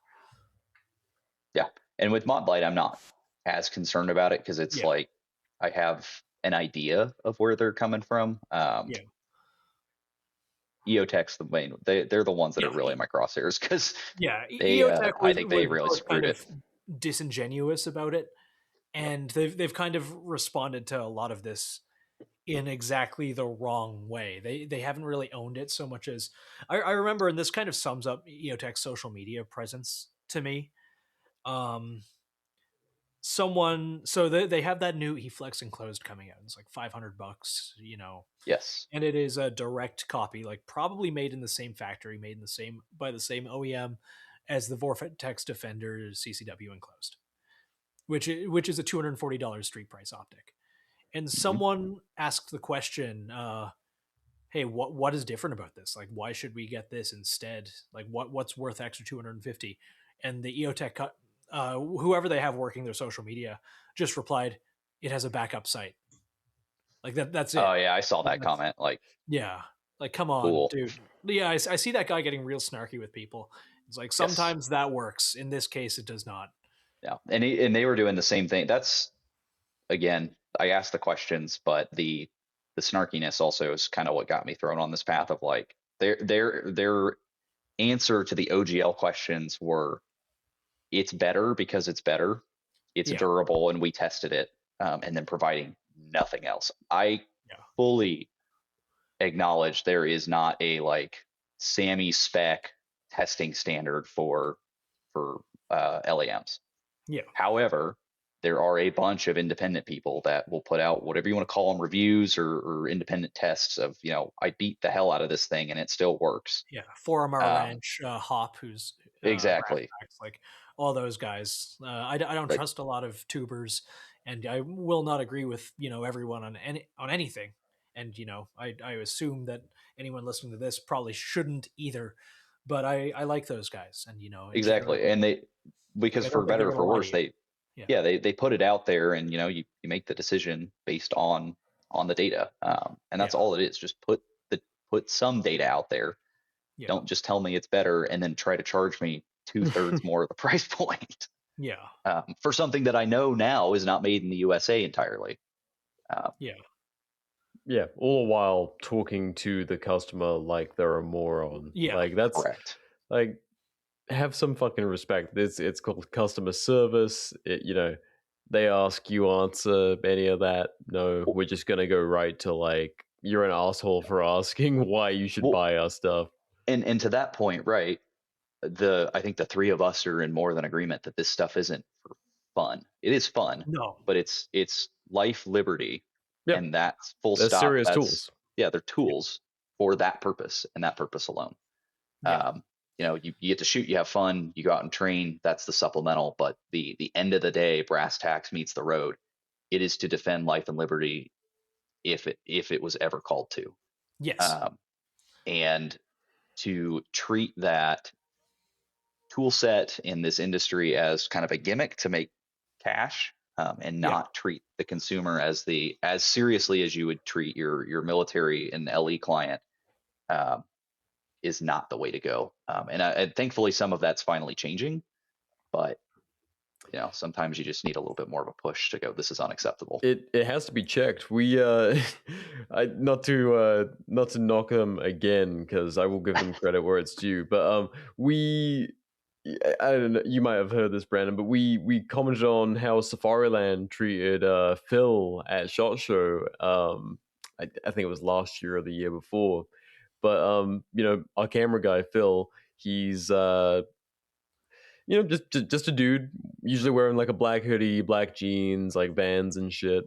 Yeah, and with ModLite, I'm not as concerned about it because it's like I have an idea of where they're coming from. EOTECH's the main. They're the ones that are really in my crosshairs because EOTECH I think they really screwed it. Disingenuous about it, and they've kind of responded to a lot of this in exactly the wrong way. They haven't really owned it so much as I remember, and this kind of sums up EOTECH's social media presence to me. So they have that new eFlex enclosed coming out. It's like $500, Yes, and it is a direct copy, like probably made in the same factory, by the same OEM as the Vortex Defender CCW enclosed, which is a $240 street price optic. And someone asked the question, hey, what is different about this? Like, why should we get this instead? Like, what's worth extra $250? And the EOTECH, whoever they have working their social media, just replied, it has a backup site. Like that's it. Oh yeah, I saw that comment. Like, yeah, like, come on, cool. Dude. Yeah, I see that guy getting real snarky with people. It's like, sometimes that works. In this case, it does not. Yeah, and they were doing the same thing. That's, again, I asked the questions, but the snarkiness also is kind of what got me thrown on this path of like their answer to the OGL questions were, it's better because it's better. it's durable and we tested it, and then providing nothing else. I fully acknowledge there is not a like SAMI spec testing standard for LAMs. Yeah. However, there are a bunch of independent people that will put out whatever you want to call them, reviews or independent tests of, I beat the hell out of this thing and it still works. Yeah. Forum Ranch, Hop, who's exactly like all those guys. I don't trust a lot of tubers, and I will not agree with everyone on anything. And I assume that anyone listening to this probably shouldn't either. But I like those guys, and exactly, and because for better or for worse, they put it out there, and you make the decision based on the data, and that's all it is. Just put some data out there. Yeah. Don't just tell me it's better and then try to charge me 2/3 more of the price point. Yeah. For something that I know now is not made in the USA entirely. Yeah, all the while talking to the customer like they're a moron. Yeah, like that's correct. Like, have some fucking respect. It's called customer service. They ask, you answer any of that. No, we're just gonna go right to like, you're an asshole for asking why you should buy our stuff. And to that point, right? I think the three of us are in more than agreement that this stuff isn't for fun. It is fun, but it's life, liberty, and that's full stop. Serious tools. Yeah, they're tools for that purpose and that purpose alone. You get to shoot, you have fun, you go out and train. That's the supplemental. But the end of the day, brass tacks meets the road. It is to defend life and liberty, if it was ever called to. Yes. And to treat that tool set in this industry as kind of a gimmick to make cash, and not treat the consumer as seriously as you would treat your military and LE client, is not the way to go. And thankfully some of that's finally changing, but sometimes you just need a little bit more of a push to go, this is unacceptable. It has to be checked. We not to knock them again, because I will give them credit where it's due, but I don't know, you might have heard this, Brandon, but we commented on how Safariland treated Phil at SHOT Show. I think it was last year or the year before. But our camera guy Phil, he's just a dude, usually wearing like a black hoodie, black jeans, like Vans and shit.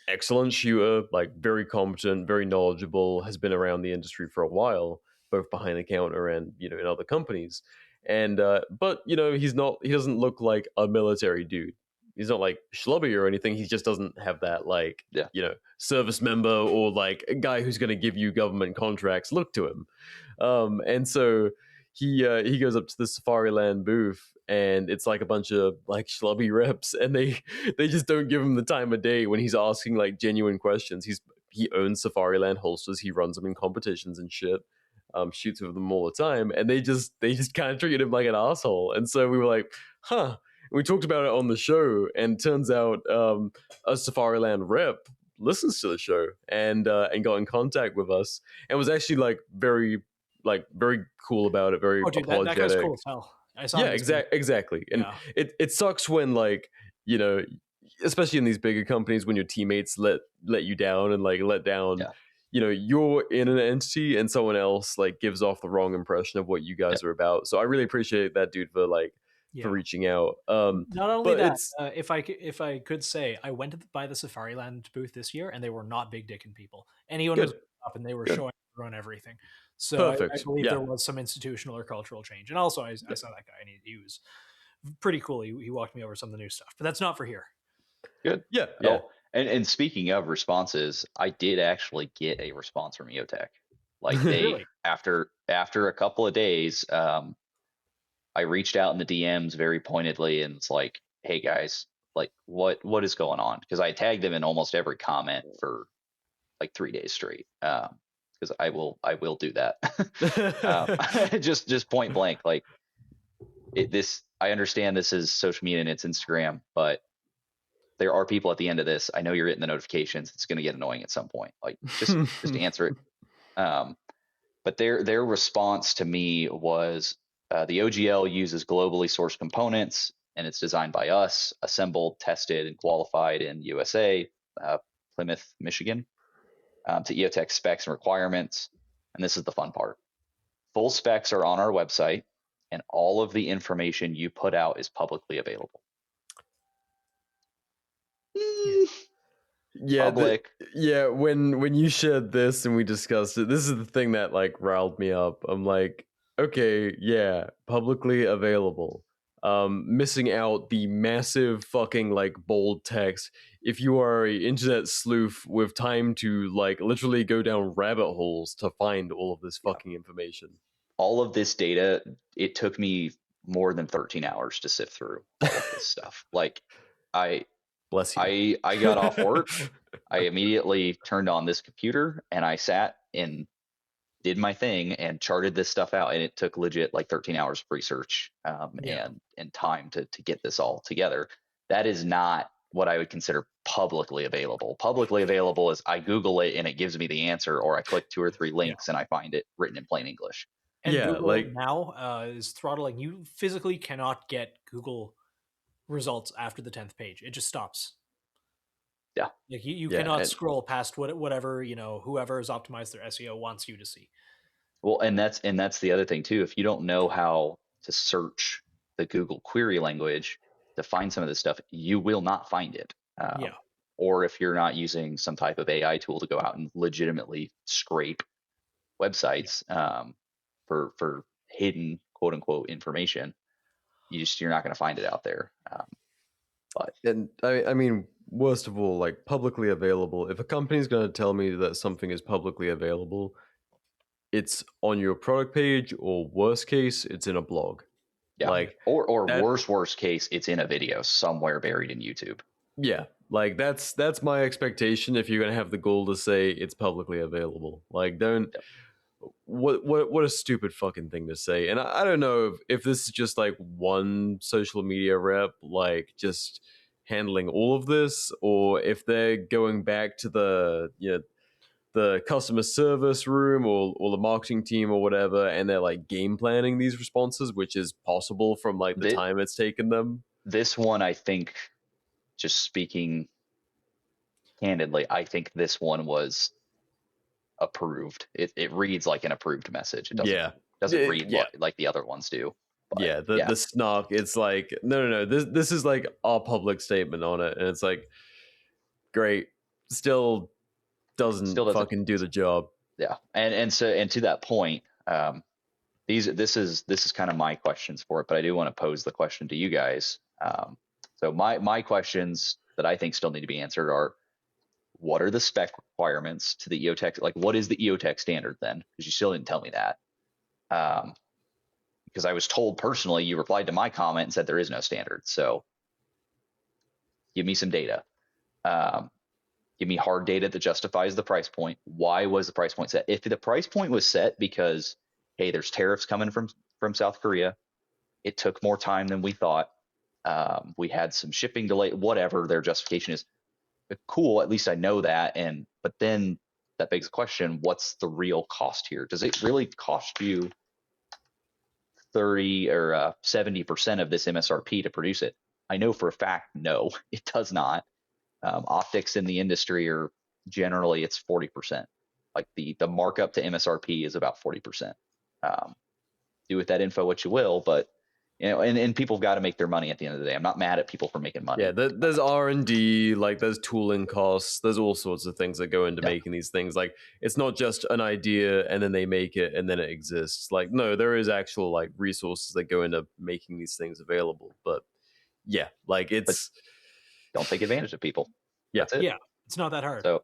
Excellent shooter, like very competent, very knowledgeable, has been around the industry for a while, both behind the counter and in other companies. And but he doesn't look like a military dude. He's not like schlubby or anything. He just doesn't have that like service member or like a guy who's going to give you government contracts look to him. And so he goes up to the Safariland booth, and it's like a bunch of like schlubby reps, and they just don't give him the time of day when he's asking like genuine questions. He owns Safariland holsters. He runs them in competitions and shit. Shoots with them all the time, and they just kind of treated him like an asshole. And so we were like, huh. We talked about it on the show, and turns out a Safariland rep listens to the show and got in contact with us, and was actually very cool about it, very apologetic. That guy's cool as hell. I saw exactly. And it sucks when especially in these bigger companies, when your teammates let you down and let down. Yeah. You're in an entity and someone else gives off the wrong impression of what you guys are about. So I really appreciate that dude for reaching out. Not only that, if I could say, I went by the Safariland booth this year, and they were not big dicking people. Anyone was up, and they were showing everyone everything. So I believe there was some institutional or cultural change. And also, I saw that guy, and he was pretty cool. He walked me over some of the new stuff, but that's not for here. Good. Yeah. Oh, and speaking of responses, I did actually get a response from EOTECH. They really? after a couple of days, I reached out in the DMs very pointedly, and it's like, hey guys, what is going on? Because I tagged them in almost every comment for 3 days straight. Because I will do that. Just point blank. I understand this is social media and it's Instagram, but there are people at the end of this. I know you're getting the notifications. It's going to get annoying at some point. Just answer it. But their response to me was, the OGL uses globally sourced components. and it's designed by us, assembled, tested, and qualified in USA, Plymouth, Michigan, to EOTech specs and requirements. And this is the fun part. Full specs are on our website, and all of the information you put out is publicly available. Yeah, public. When you shared this and we discussed it, this is the thing that like riled me up. I'm like, okay, yeah, publicly available. Missing out the massive fucking like bold text. If you are an internet sleuth with time to like literally go down rabbit holes to find all of this fucking information. All of this data, it took me more than 13 hours to sift through all of this stuff. Like, Bless you. I got off work. I immediately turned on this computer and I sat and did my thing and charted this stuff out. And it took legit like 13 hours of research and time to get this all together. That is not what I would consider publicly available. Publicly available is I Google it and it gives me the answer, or I click 2 or 3 links and I find it written in plain English. And Google now is throttling. You physically cannot get Google results after the 10th page. It just stops. Yeah. Like you cannot scroll past whatever, whoever has optimized their SEO wants you to see. Well, and that's the other thing too. If you don't know how to search the Google query language to find some of this stuff, you will not find it. Or if you're not using some type of AI tool to go out and legitimately scrape websites for hidden quote unquote information, you're not going to find it out there. And I mean, worst of all, like publicly available. If a company's going to tell me that something is publicly available, it's on your product page, or worst case, it's in a blog. Yeah. Like, or worst case, it's in a video somewhere buried in YouTube. Yeah. Like that's my expectation. If you're going to have the goal to say it's publicly available, like don't. Yeah. What a stupid fucking thing to say. And I don't know if this is just like one social media rep like just handling all of this, or if they're going back to the the customer service room or the marketing team or whatever, and they're like game planning these responses, which is possible from like the time it's taken them. This one, I think, just speaking candidly, I think this one was approved. It reads like an approved message. It doesn't read like the other ones do. But, the snark, it's like no, this is like our public statement on it, and it's like great, still doesn't fucking do the job. Yeah. And to that point, this is kind of my questions for it, but I do want to pose the question to you guys. So my questions that I think still need to be answered are, what are the spec requirements to the EOTech? Like, what is the EOTech standard then? Because you still didn't tell me that. Because I was told personally, you replied to my comment and said there is no standard. So give me some data. Give me hard data that justifies the price point. Why was the price point set? If the price point was set because, hey, there's tariffs coming from South Korea, it took more time than we thought, we had some shipping delay, whatever their justification is, cool, at least I know that. But then that begs the question, what's the real cost here? Does it really cost you 30 or 70% of this MSRP to produce it? I know for a fact, no, it does not. Optics in the industry are generally, it's 40%. Like the markup to MSRP is about 40%. Do with that info what you will, but and people have got to make their money at the end of the day. I'm not mad at people for making money. Yeah, there's R&D, like there's tooling costs, there's all sorts of things that go into making these things. Like it's not just an idea and then they make it and then it exists. Like no, there is actual like resources that go into making these things available. But yeah, like it's don't take advantage of people. Yeah, it's not that hard. So,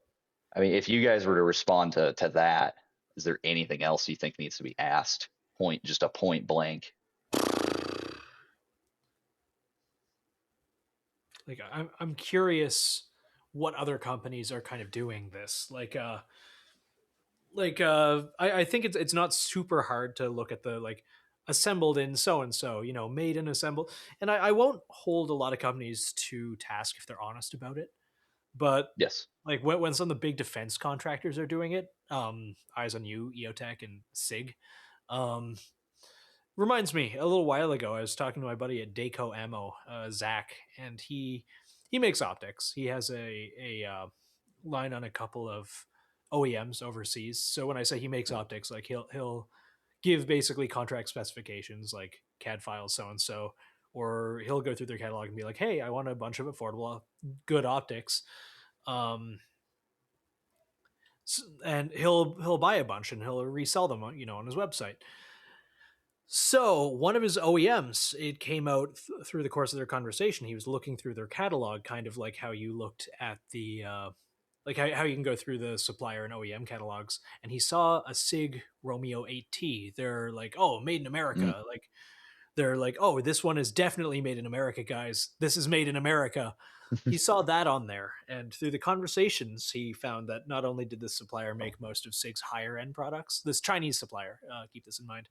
I mean, if you guys were to respond to that, is there anything else you think needs to be asked? Just a point blank. Like I'm curious what other companies are kind of doing this. I think it's not super hard to look at the like assembled in so and so, made and assembled. And I won't hold a lot of companies to task if they're honest about it. But yes, like when some of the big defense contractors are doing it, Eyes on You, EOTech, and SIG, Reminds me, a little while ago, I was talking to my buddy at Daco Ammo, Zach, and he makes optics. He has a line on a couple of OEMs overseas. So when I say he makes optics, like he'll give basically contract specifications, like CAD files, so and so, or he'll go through their catalog and be like, "Hey, I want a bunch of affordable, good optics," and he'll buy a bunch and he'll resell them, on his website. So one of his OEMs, it came out through the course of their conversation. He was looking through their catalog, kind of like how you looked at the, like how you can go through the supplier and OEM catalogs, and he saw a SIG Romeo 8T. They're like, oh, made in America. Like they're like, oh, this one is definitely made in America, guys. This is made in America. He saw that on there, and through the conversations, he found that not only did this supplier make most of SIG's higher end products, this Chinese supplier, keep this in mind,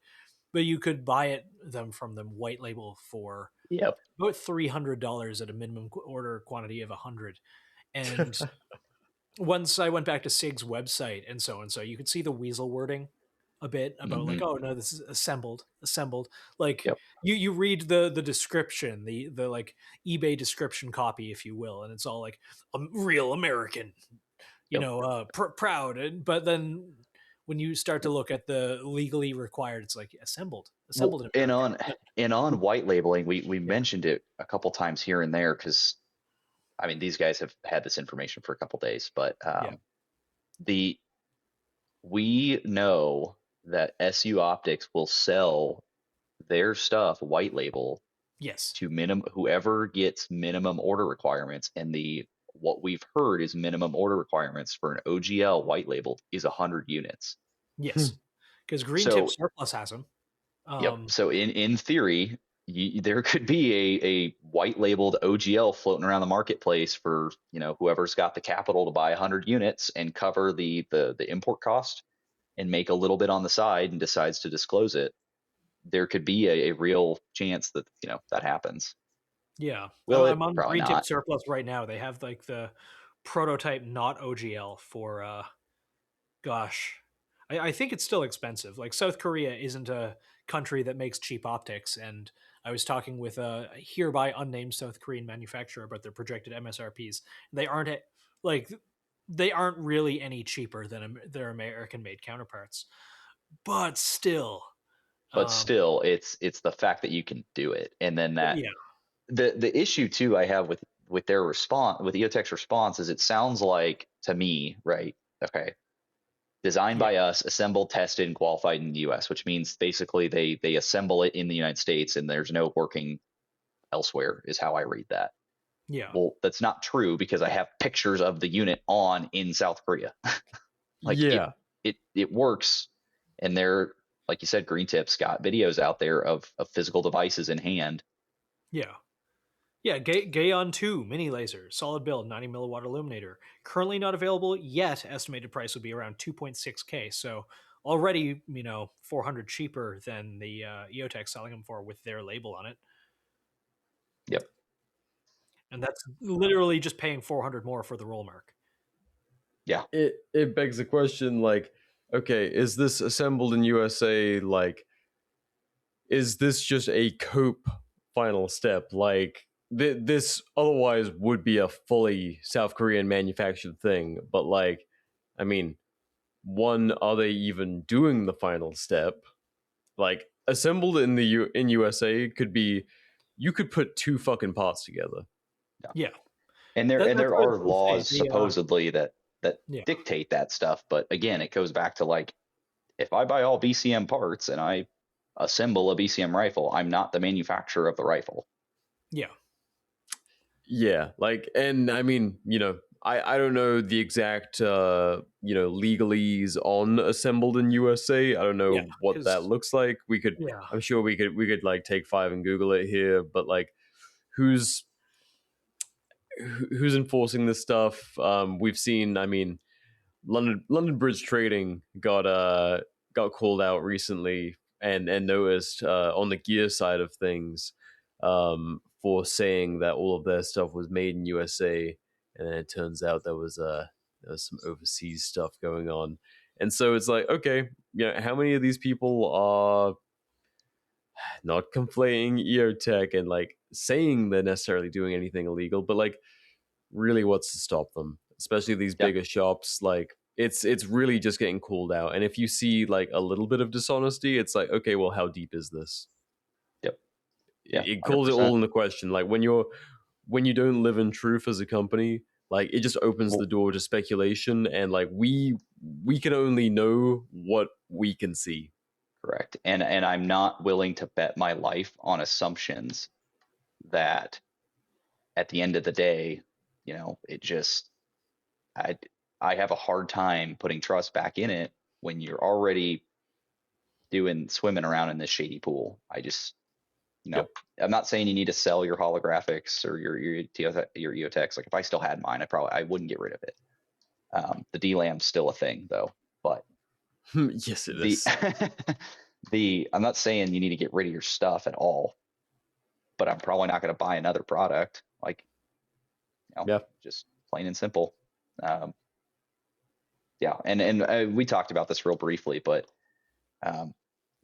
but you could buy them from them white label for Yep. about $300 at a minimum order quantity of 100. And once I went back to SIG's website and so, you could see the weasel wording a bit about like, oh no, this is assembled. Like Yep. you read the description, the like eBay description copy, if you will, and it's all like real American, proud. But then when you start to look at the legally required, it's like assembled. Well, in and on white labeling, we mentioned it a couple times here and there, because I mean, these guys have had this information for a couple days, but we know that SU Optics will sell their stuff white label, yes, to whoever gets minimum order requirements, and what we've heard is minimum order requirements for an OGL white labeled is 100 units. Yes, because Green Tip Surplus has them. Yep. So in theory, there could be a white labeled OGL floating around the marketplace for whoever's got the capital to buy 100 units and cover the import cost and make a little bit on the side and decides to disclose it. There could be a real chance that that happens. Yeah. Will it? I'm on Probably Green Tip not. Surplus right now. They have like the prototype not OGL for gosh. I think it's still expensive. Like South Korea isn't a country that makes cheap optics, and I was talking with a hereby unnamed South Korean manufacturer about their projected MSRPs. They aren't really any cheaper than their American-made counterparts. But still, it's the fact that you can do it, and then that the issue too I have with their response, with EOTECH's response, is it sounds like to me, right? Okay. Designed by us, assembled, tested, and qualified in the U.S., which means basically they assemble it in the United States and there's no working elsewhere, is how I read that. Yeah. Well, that's not true, because I have pictures of the unit in South Korea. It works, and they're, like you said, Green Tip's got videos out there of physical devices in hand. Yeah. Yeah, Gaon 2 mini laser, solid build, 90 milliwatt illuminator. Currently not available yet. Estimated price would be around 2.6K. So already, $400 cheaper than the EOTech selling them for with their label on it. Yep. And that's literally just paying $400 more for the roll mark. Yeah. It begs the question, like, okay, is this assembled in USA? Like, is this just a cope final step? Like, this otherwise would be a fully South Korean manufactured thing, but like, I mean, one, are they even doing the final step? Like, assembled in in USA could be, you could put two fucking parts together. Yeah, and there are laws supposedly that dictate that stuff, but again, it goes back to, like, if I buy all BCM parts and I assemble a BCM rifle, I'm not the manufacturer of the rifle. Yeah, like, and I mean, I don't know the exact legalese on assembled in USA. I don't know what that looks like. We could, I'm sure we could like take 5 and Google it here, but like, who's enforcing this stuff? We've seen, I mean, London Bridge Trading got called out recently and noticed on the gear side of things, for saying that all of their stuff was made in USA, and then it turns out there was some overseas stuff going on. And so it's like, okay, how many of these people are not conflating EOTech and like saying they're necessarily doing anything illegal, but like really what's to stop them, especially these bigger shops. Like it's really just getting called out, and if you see like a little bit of dishonesty, it's like, okay, well, how deep is this? Yep. Yeah, It calls it all into question. Like when you don't live in truth as a company, like it just opens the door to speculation, and like we can only know what we can see. Correct. And I'm not willing to bet my life on assumptions that at the end of the day, you know, it just I have a hard time putting trust back in it when you're already swimming around in this shady pool. I just, you know, I'm not saying you need to sell your holographics or your EOTECs. Like if I still had mine, I wouldn't get rid of it. The DLAM's still a thing though, but yes, it is. I'm not saying you need to get rid of your stuff at all, but I'm probably not going to buy another product. Like, you know, just plain and simple. And we talked about this real briefly, but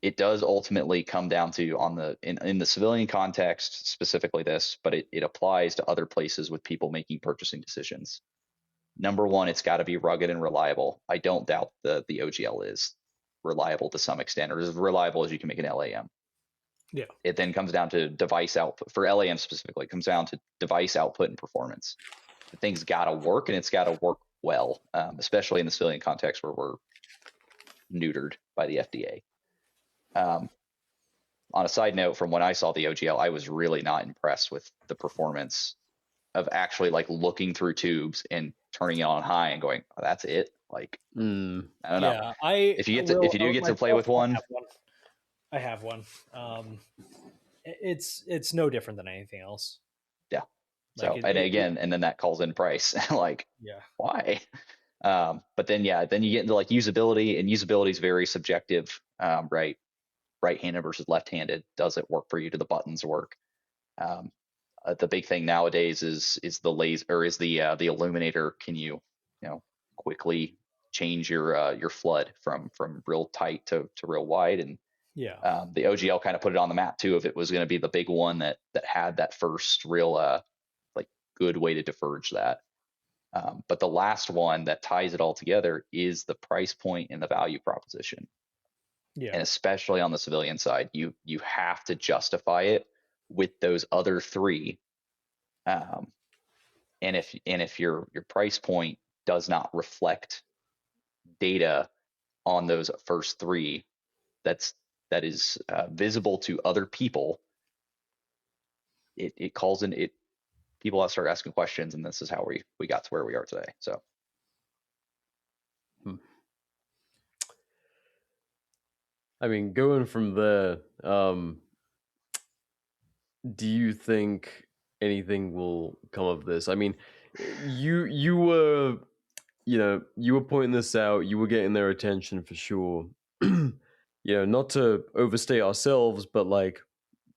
it does ultimately come down to in the civilian context, specifically this, but it applies to other places with people making purchasing decisions. Number one, it's got to be rugged and reliable. I don't doubt the OGL is reliable to some extent, or as reliable as you can make an LAM. Yeah. It then comes down to device output. For LAM specifically, it comes down to device output and performance. The thing's got to work, and it's got to work well, especially in the civilian context where we're neutered by the FDA. On a side note, from when I saw the OGL, I was really not impressed with the performance of actually like looking through tubes and turning it on high and going, oh, that's it. Like, I don't know. If you do get to play with one, I have one. It's no different than anything else. Yeah. So, and then that calls in price. Like, why? But then you get into like usability, and usability is very subjective, right? Right-handed versus left-handed. Does it work for you? Do the buttons work? The big thing nowadays is the laser, or is the illuminator. Can you quickly change your flood from real tight to real wide? And the OGL kind of put it on the map too, if it was going to be the big one that had that first real like good way to diverge that. But the last one that ties it all together is the price point and the value proposition. Yeah. And especially on the civilian side, you have to justify it with those other three. And if your price point does not reflect data on those first three, that is visible to other people, it calls in it. People have to start asking questions, and this is how we got to where we are today. So. I mean, going from there, do you think anything will come of this? I mean, you were pointing this out, you were getting their attention for sure. Not to overstate ourselves, but like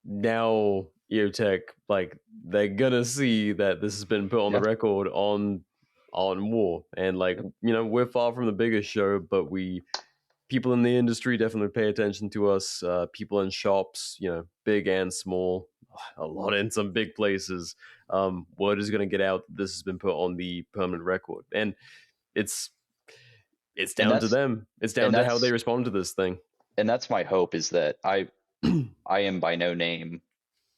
now EOTech, like they're gonna see that this has been put on the record on War, and like we're far from the biggest show, but people in the industry definitely pay attention to us. People in shops, big and small, a lot in some big places. Word is going to get out that this has been put on the permanent record, and it's down to them. It's down to how they respond to this thing. And that's my hope, is that I am by no name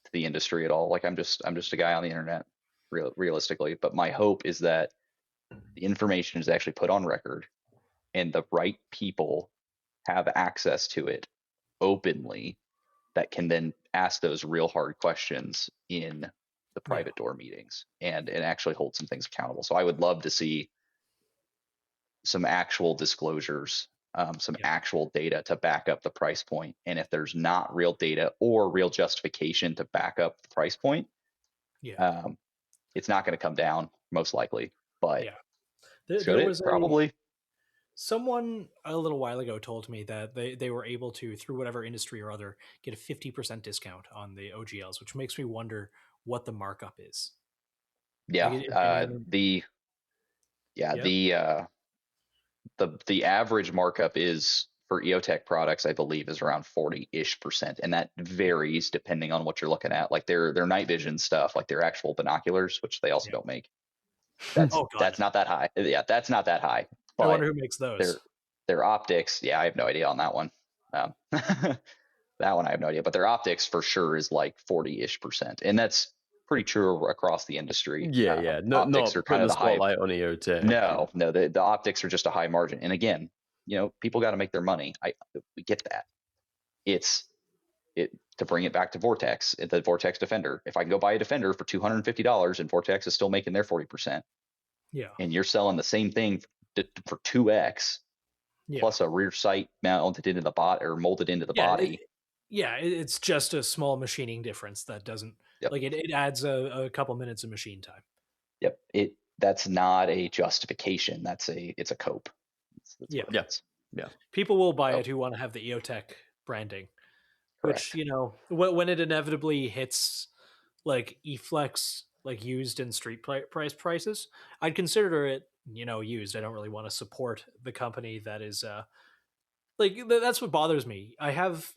to the industry at all. Like I'm just a guy on the internet, realistically. But my hope is that the information is actually put on record, and the right people have access to it openly, that can then ask those real hard questions in the private door meetings and actually hold some things accountable. So I would love to see some actual disclosures, some actual data to back up the price point. And if there's not real data or real justification to back up the price point, it's not going to come down, most likely. But there was probably. Someone a little while ago told me that they were able to, through whatever industry or other, get a 50% discount on the OGLs, which makes me wonder what the markup is. Yeah, the average markup is for EOTECH products, I believe, is around 40-ish%. And that varies depending on what you're looking at. Like their night vision stuff, like their actual binoculars, which they also don't make. That's not that high. Yeah, that's not that high. But I wonder who makes those. Their optics, yeah, I have no idea on that one. That one I have no idea. But their optics for sure is like 40-ish%. And that's pretty true across the industry. Yeah. No, optics are kind of the spotlight on EOTECH. No, the optics are just a high margin. And again, people got to make their money. We get that. To bring it back to Vortex, the Vortex Defender. If I can go buy a Defender for $250 and Vortex is still making their 40%, and you're selling the same thing for 2x plus a rear sight mounted into the bot or molded into the body. It's just a small machining difference that doesn't like it adds a couple minutes of machine time. Yep. That's not a justification. It's a cope. That's People will buy it who want to have the EOTECH branding. Correct. Which, when it inevitably hits like eFlex, like used in street prices, I'd consider it, used. I don't really want to support the company that is that's what bothers me. I have,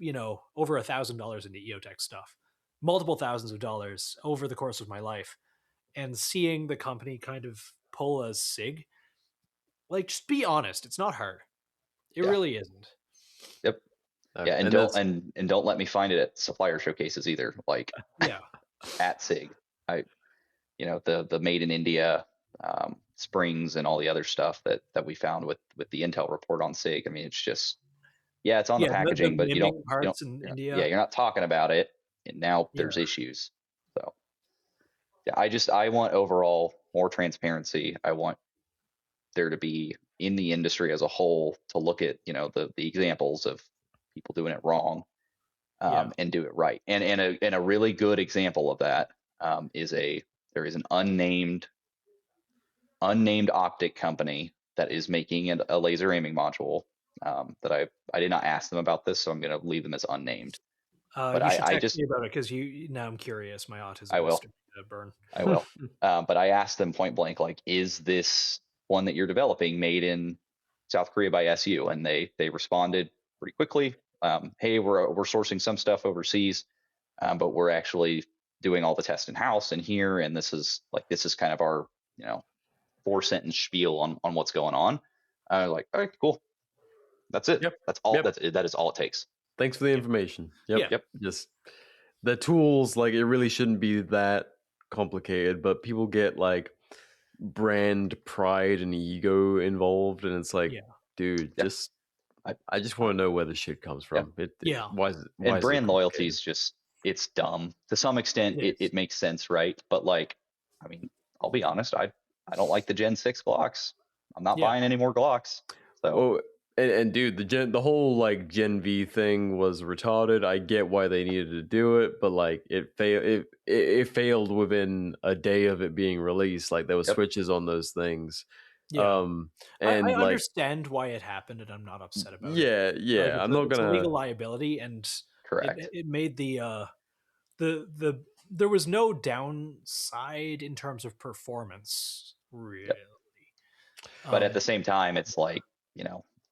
over $1,000 into EOTECH stuff, multiple thousands of dollars over the course of my life, and seeing the company kind of pull a SIG, like, just be honest. It's not hard. It really isn't. Yep. Yeah, and don't let me find it at supplier showcases either. Like, at SIG, the made in India springs and all the other stuff that we found with the Intel report on SIG. I mean, it's just it's on the packaging, but you don't India. You're not talking about it, and now there's issues. So I want overall more transparency. I want there to be in the industry as a whole to look at the examples of people doing it wrong and do it right. And a really good example of that there is an unnamed optic company that is making a laser aiming module that I did not ask them about this, so I'm going to leave them as unnamed. But I just me about it because now I'm curious. My autism. I will. Burn. I will. But I asked them point blank, like, is this one that you're developing made in South Korea by SU? And they responded pretty quickly. Hey, we're sourcing some stuff overseas, but we're actually doing all the tests in house and here. And this is kind of our 4-sentence spiel on what's going on. I was like, all right, cool. That's it. Yep. That's all. Yep. That is all it takes. Thanks for the information. Yep. Just the tools, like, it really shouldn't be that complicated, but people get like brand pride and ego involved, and it's like, dude, I just want to know where the shit comes from. Why brand loyalty is just, it's dumb to some extent. It makes sense, right? But like, I mean, I'll be honest, I don't like the Gen 6 Glocks. I'm not buying any more Glocks. So and dude, the whole like Gen V thing was retarded. I get why they needed to do it, but like it failed within a day of it being released. Like there were switches on those things. And I understand why it happened, and I'm not upset about it. Like, I'm not gonna legal liability, and correct. It made the there was no downside in terms of performance, really. But at the same time, it's like,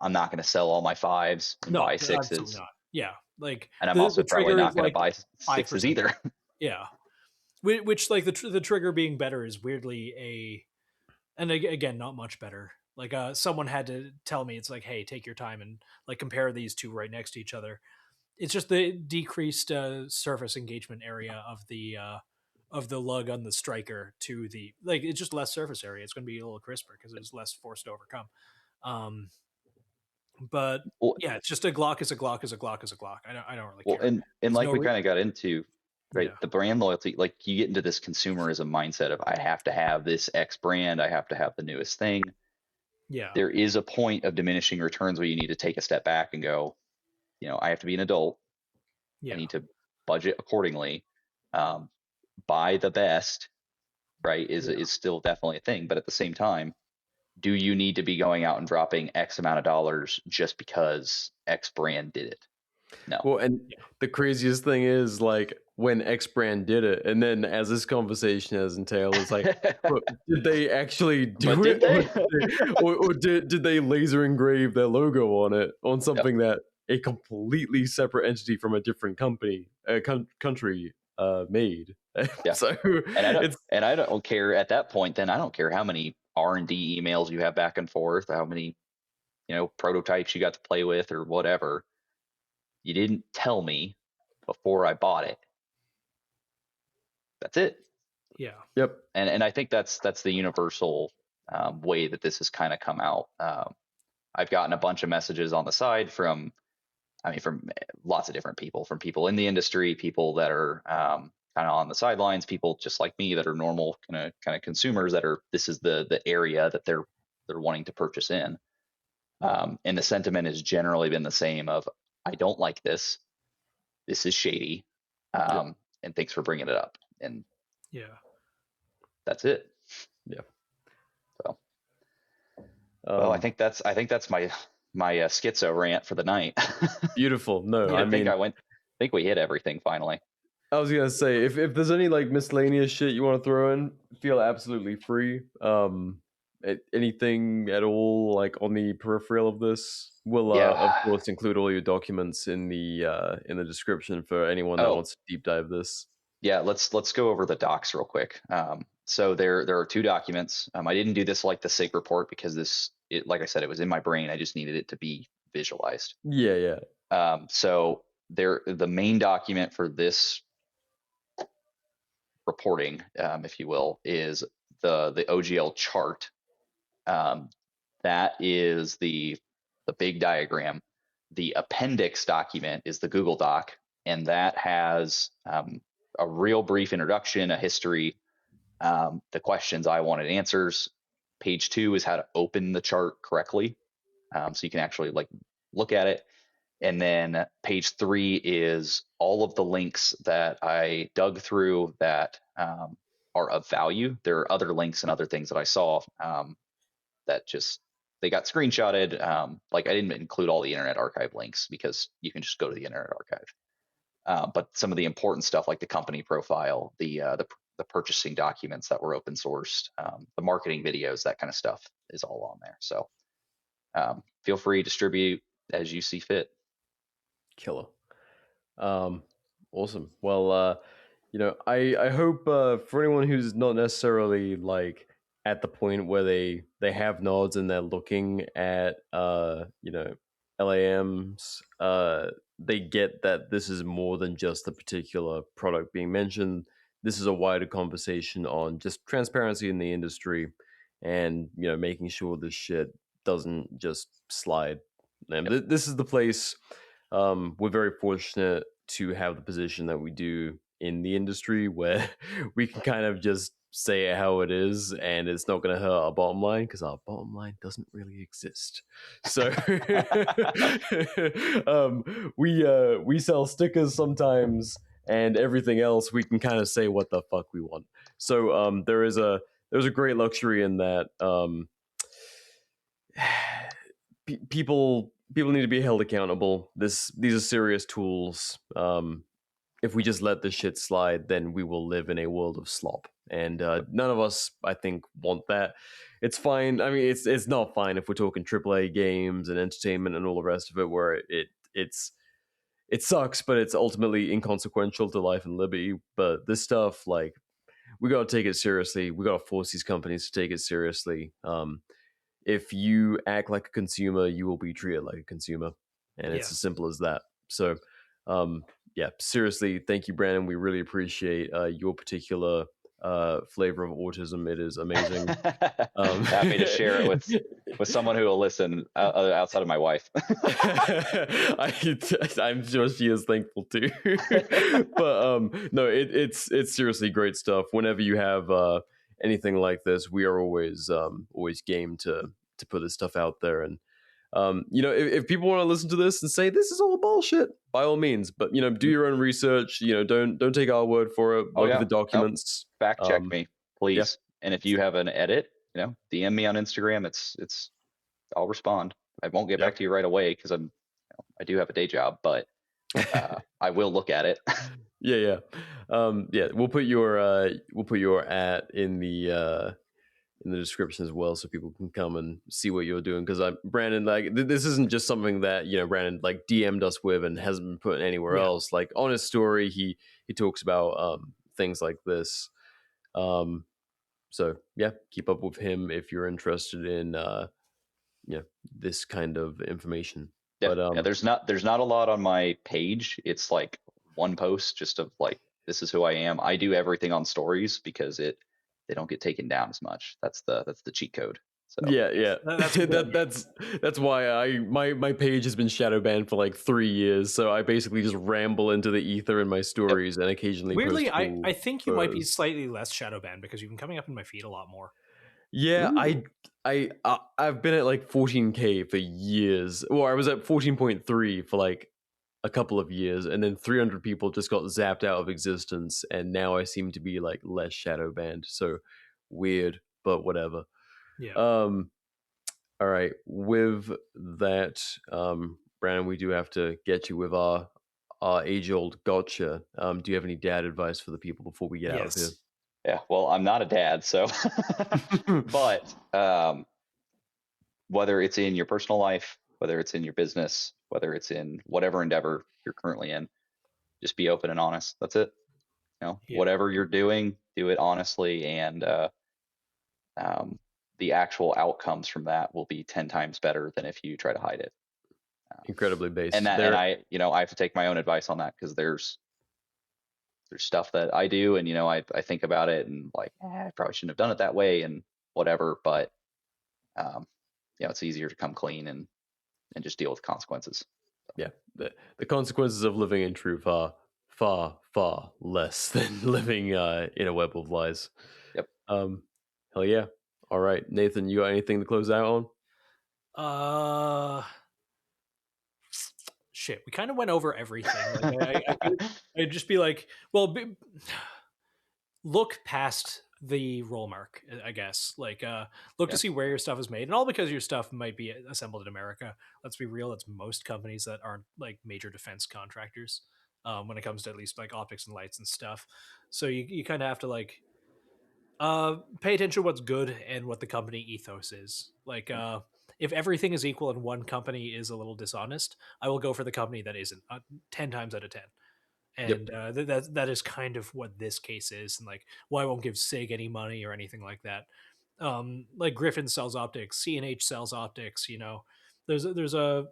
I'm not going to sell all my 5s and buy 6s. Absolutely not. Yeah, like, and I'm also probably not going to buy 6s either. Yeah, which like the trigger being better is weirdly and again, not much better. Like someone had to tell me, it's like, hey, take your time and like compare these two right next to each other. It's just the decreased surface engagement area of the lug on the striker to the, like, it's just less surface area. It's going to be a little crisper because it's less force to overcome. But it's just a Glock is a Glock is a Glock is a Glock. I don't really care. And like we kind of got into, right, the brand loyalty, like you get into this consumerism mindset of, I have to have this X brand, I have to have the newest thing. Yeah, there is a point of diminishing returns where you need to take a step back and go, I have to be an adult. I need to budget accordingly. Buy the best, right, is still definitely a thing. But at the same time, do you need to be going out and dropping X amount of dollars just because X brand did it? No. Well, and the craziest thing is, like, when X brand did it, and then as this conversation has entailed, it's like, but did they actually do But it, did they? or did they laser engrave their logo on it on something that a completely separate entity from a different company, country, made? Yeah. So and I don't care at that point. Then I don't care how many R&D emails you have back and forth, how many prototypes you got to play with or whatever. You didn't tell me before I bought it. That's it. Yeah. Yep. And I think that's the universal way that this has kind of come out. I've gotten a bunch of messages on the side from lots of different people, from people in the industry, people that are kind of on the sidelines, people just like me that are normal kind of consumers this is the area that they're wanting to purchase in. And the sentiment has generally been the same of, I don't like this. This is shady. And thanks for bringing it up. And that's it. Yeah. So, well, I think that's my schizo rant for the night. Beautiful. No, I think we hit everything finally. I was gonna say, if there's any like miscellaneous shit you want to throw in, feel absolutely free. Anything at all like on the peripheral of this, we'll of course include all your documents in the description for anyone that wants to deep dive this. Yeah, let's go over the docs real quick. So there are 2 documents. I didn't do this like the SIG report because like I said, it was in my brain. I just needed it to be visualized. Yeah. So the main document for this reporting, if you will, is the OGL chart. That is the big diagram. The appendix document is the Google Doc, and that has a real brief introduction, a history, the questions I wanted answers. Page 2 is how to open the chart correctly, so you can actually like look at it. And then page 3 is all of the links that I dug through that are of value. There are other links and other things that I saw that they got screenshotted. Like I didn't include all the Internet Archive links because you can just go to the Internet Archive. But some of the important stuff like the company profile, the purchasing documents that were open sourced, the marketing videos, that kind of stuff is all on there. So feel free to distribute as you see fit. Killer. Awesome. Well, I hope for anyone who's not necessarily like at the point where they have nods and they're looking at LAMs, they get that this is more than just the particular product being mentioned. This is a wider conversation on just transparency in the industry and making sure this shit doesn't just slide. And this is the place. We're very fortunate to have the position that we do in the industry where we can kind of just say it how it is and it's not going to hurt our bottom line because our bottom line doesn't really exist. So we sell stickers sometimes and everything else we can kind of say what the fuck we want. So there's a great luxury in that. People need to be held accountable. These are serious tools. If we just let this shit slide, then we will live in a world of slop. And none of us, I think, want that. It's fine. I mean, it's not fine if we're talking AAA games and entertainment and all the rest of it, where it sucks, but it's ultimately inconsequential to life and liberty. But this stuff, like, we got to take it seriously. We got to force these companies to take it seriously. If you act like a consumer, you will be treated like a consumer. And it's as simple as that. So, seriously, thank you, Brandon. We really appreciate your particular flavor of autism. It is amazing. Happy to share it with someone who will listen outside of my wife. I'm sure she is thankful too. But no, it's seriously great stuff. Whenever you have anything like this, we are always game to put this stuff out there. And if people want to listen to this and say this is all bullshit, by all means, but do your own research. Don't take our word for it. Look at the documents. Nope. Fact check me, please. Yeah. And if you have an edit, DM me on Instagram. I'll respond. I won't get back to you right away because I do have a day job, but I will look at it. Yeah. We'll put your at in the description as well, so people can come and see what you're doing. Because Brandon, like, this isn't just something that Brandon like DM'd us with and hasn't been put anywhere else. Like, on his story, he talks about things like this. So yeah, keep up with him if you're interested in this kind of information. Yeah, But there's not a lot on my page. It's like one post just of like, this is who I am. I do everything on stories because they don't get taken down as much. That's the cheat code. So yeah. That's why my page has been shadow banned for like 3 years. So I basically just ramble into the ether in my stories and occasionally. Weirdly, post cool I think you photos. might be slightly less shadow banned because you've been coming up in my feed a lot more. Yeah, I've been at like 14K for years. Well, I was at 14.3 for like a couple of years, and then 300 people just got zapped out of existence, and now I seem to be like less shadow banned. So weird, but whatever. Yeah. All right. With that, Brandon, we do have to get you with our age-old gotcha. Do you have any dad advice for the people before we get out of here? Yeah, well, I'm not a dad, so but whether it's in your personal life, whether it's in your business, whether it's in whatever endeavor you're currently in, just be open and honest. That's it. Whatever you're doing, do it honestly, and the actual outcomes from that will be 10 times better than if you try to hide it. Incredibly based. And I have to take my own advice on that, because there's stuff that I do, and I think about it and like, I probably shouldn't have done it that way and whatever, but it's easier to come clean and just deal with consequences. Yeah, the consequences of living in truth are far, far less than living in a web of lies. Yep. Hell yeah. All right, Nathan, you got anything to close out on? Shit, we kind of went over everything. Like, I'd just be like, well, look past the roll mark, I guess. Like, look to see where your stuff is made, and all because your stuff might be assembled in America. Let's be real; it's most companies that aren't like major defense contractors when it comes to at least like optics and lights and stuff. So you kind of have to like pay attention to what's good and what the company ethos is. Like, if everything is equal and one company is a little dishonest, I will go for the company that isn't 10 times out of 10. And that is kind of what this case is, and like why I won't give SIG any money or anything like that. Like Griffin sells optics, C&H sells optics. There's a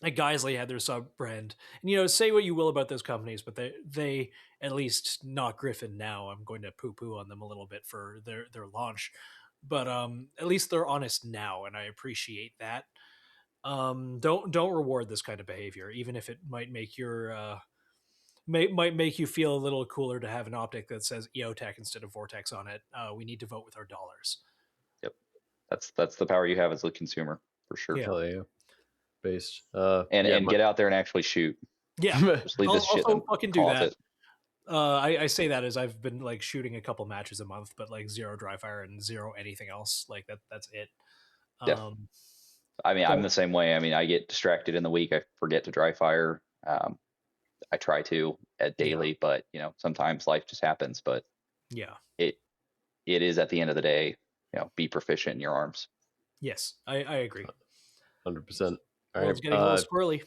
Geisley had their sub brand, and say what you will about those companies, but they at least, not Griffin now. I'm going to poo on them a little bit for their launch, but at least they're honest now, and I appreciate that. Don't reward this kind of behavior, even if it might make your might make you feel a little cooler to have an optic that says EOTECH instead of Vortex on it. We need to vote with our dollars. Yep, that's the power you have as a consumer, for sure. Yeah. Based. And get out there and actually shoot. Yeah, just leave this shit. Fucking do that. I say that as I've been like shooting a couple matches a month, but like 0 dry fire and 0 anything else. Like that's it. Yeah. I mean, I'm the same way. I mean, I get distracted in the week. I forget to dry fire. I try to daily, but sometimes life just happens. But it is at the end of the day, be proficient in your arms. Yes, I agree. 100%. Well, it's getting a little squirrely.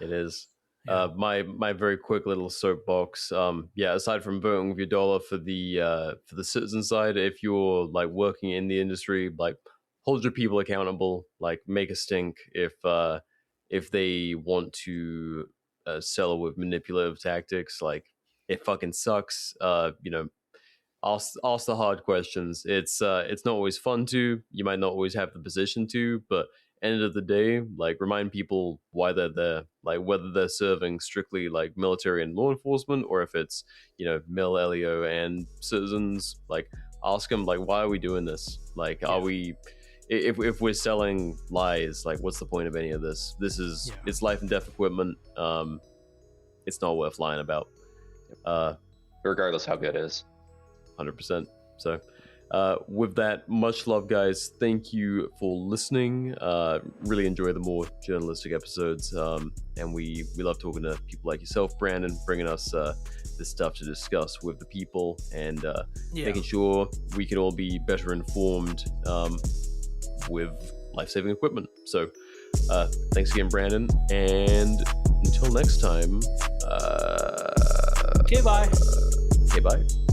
It is. My very quick little soapbox. Aside from voting with your dollar for the citizen side, if you're like working in the industry, like hold your people accountable. Like make a stink if they want to sell with manipulative tactics. Like it fucking sucks. Ask the hard questions. It's not always fun to. You might not always have the position to, but end of the day, like remind people why they're there, like whether they're serving strictly like military and law enforcement, or if it's mil LEO and citizens. Like ask them, like, why are we doing this? Like, are we, if we're selling lies, like what's the point of any of this? This is it's life and death equipment. It's not worth lying about, regardless how good it is. 100%. So With that, much love, guys. Thank you for listening. Really enjoy the more journalistic episodes, and we love talking to people like yourself, Brandon, bringing us this stuff to discuss with the people, and making sure we can all be better informed with life-saving equipment. So thanks again, Brandon, and until next time, Okay, bye. Okay, bye.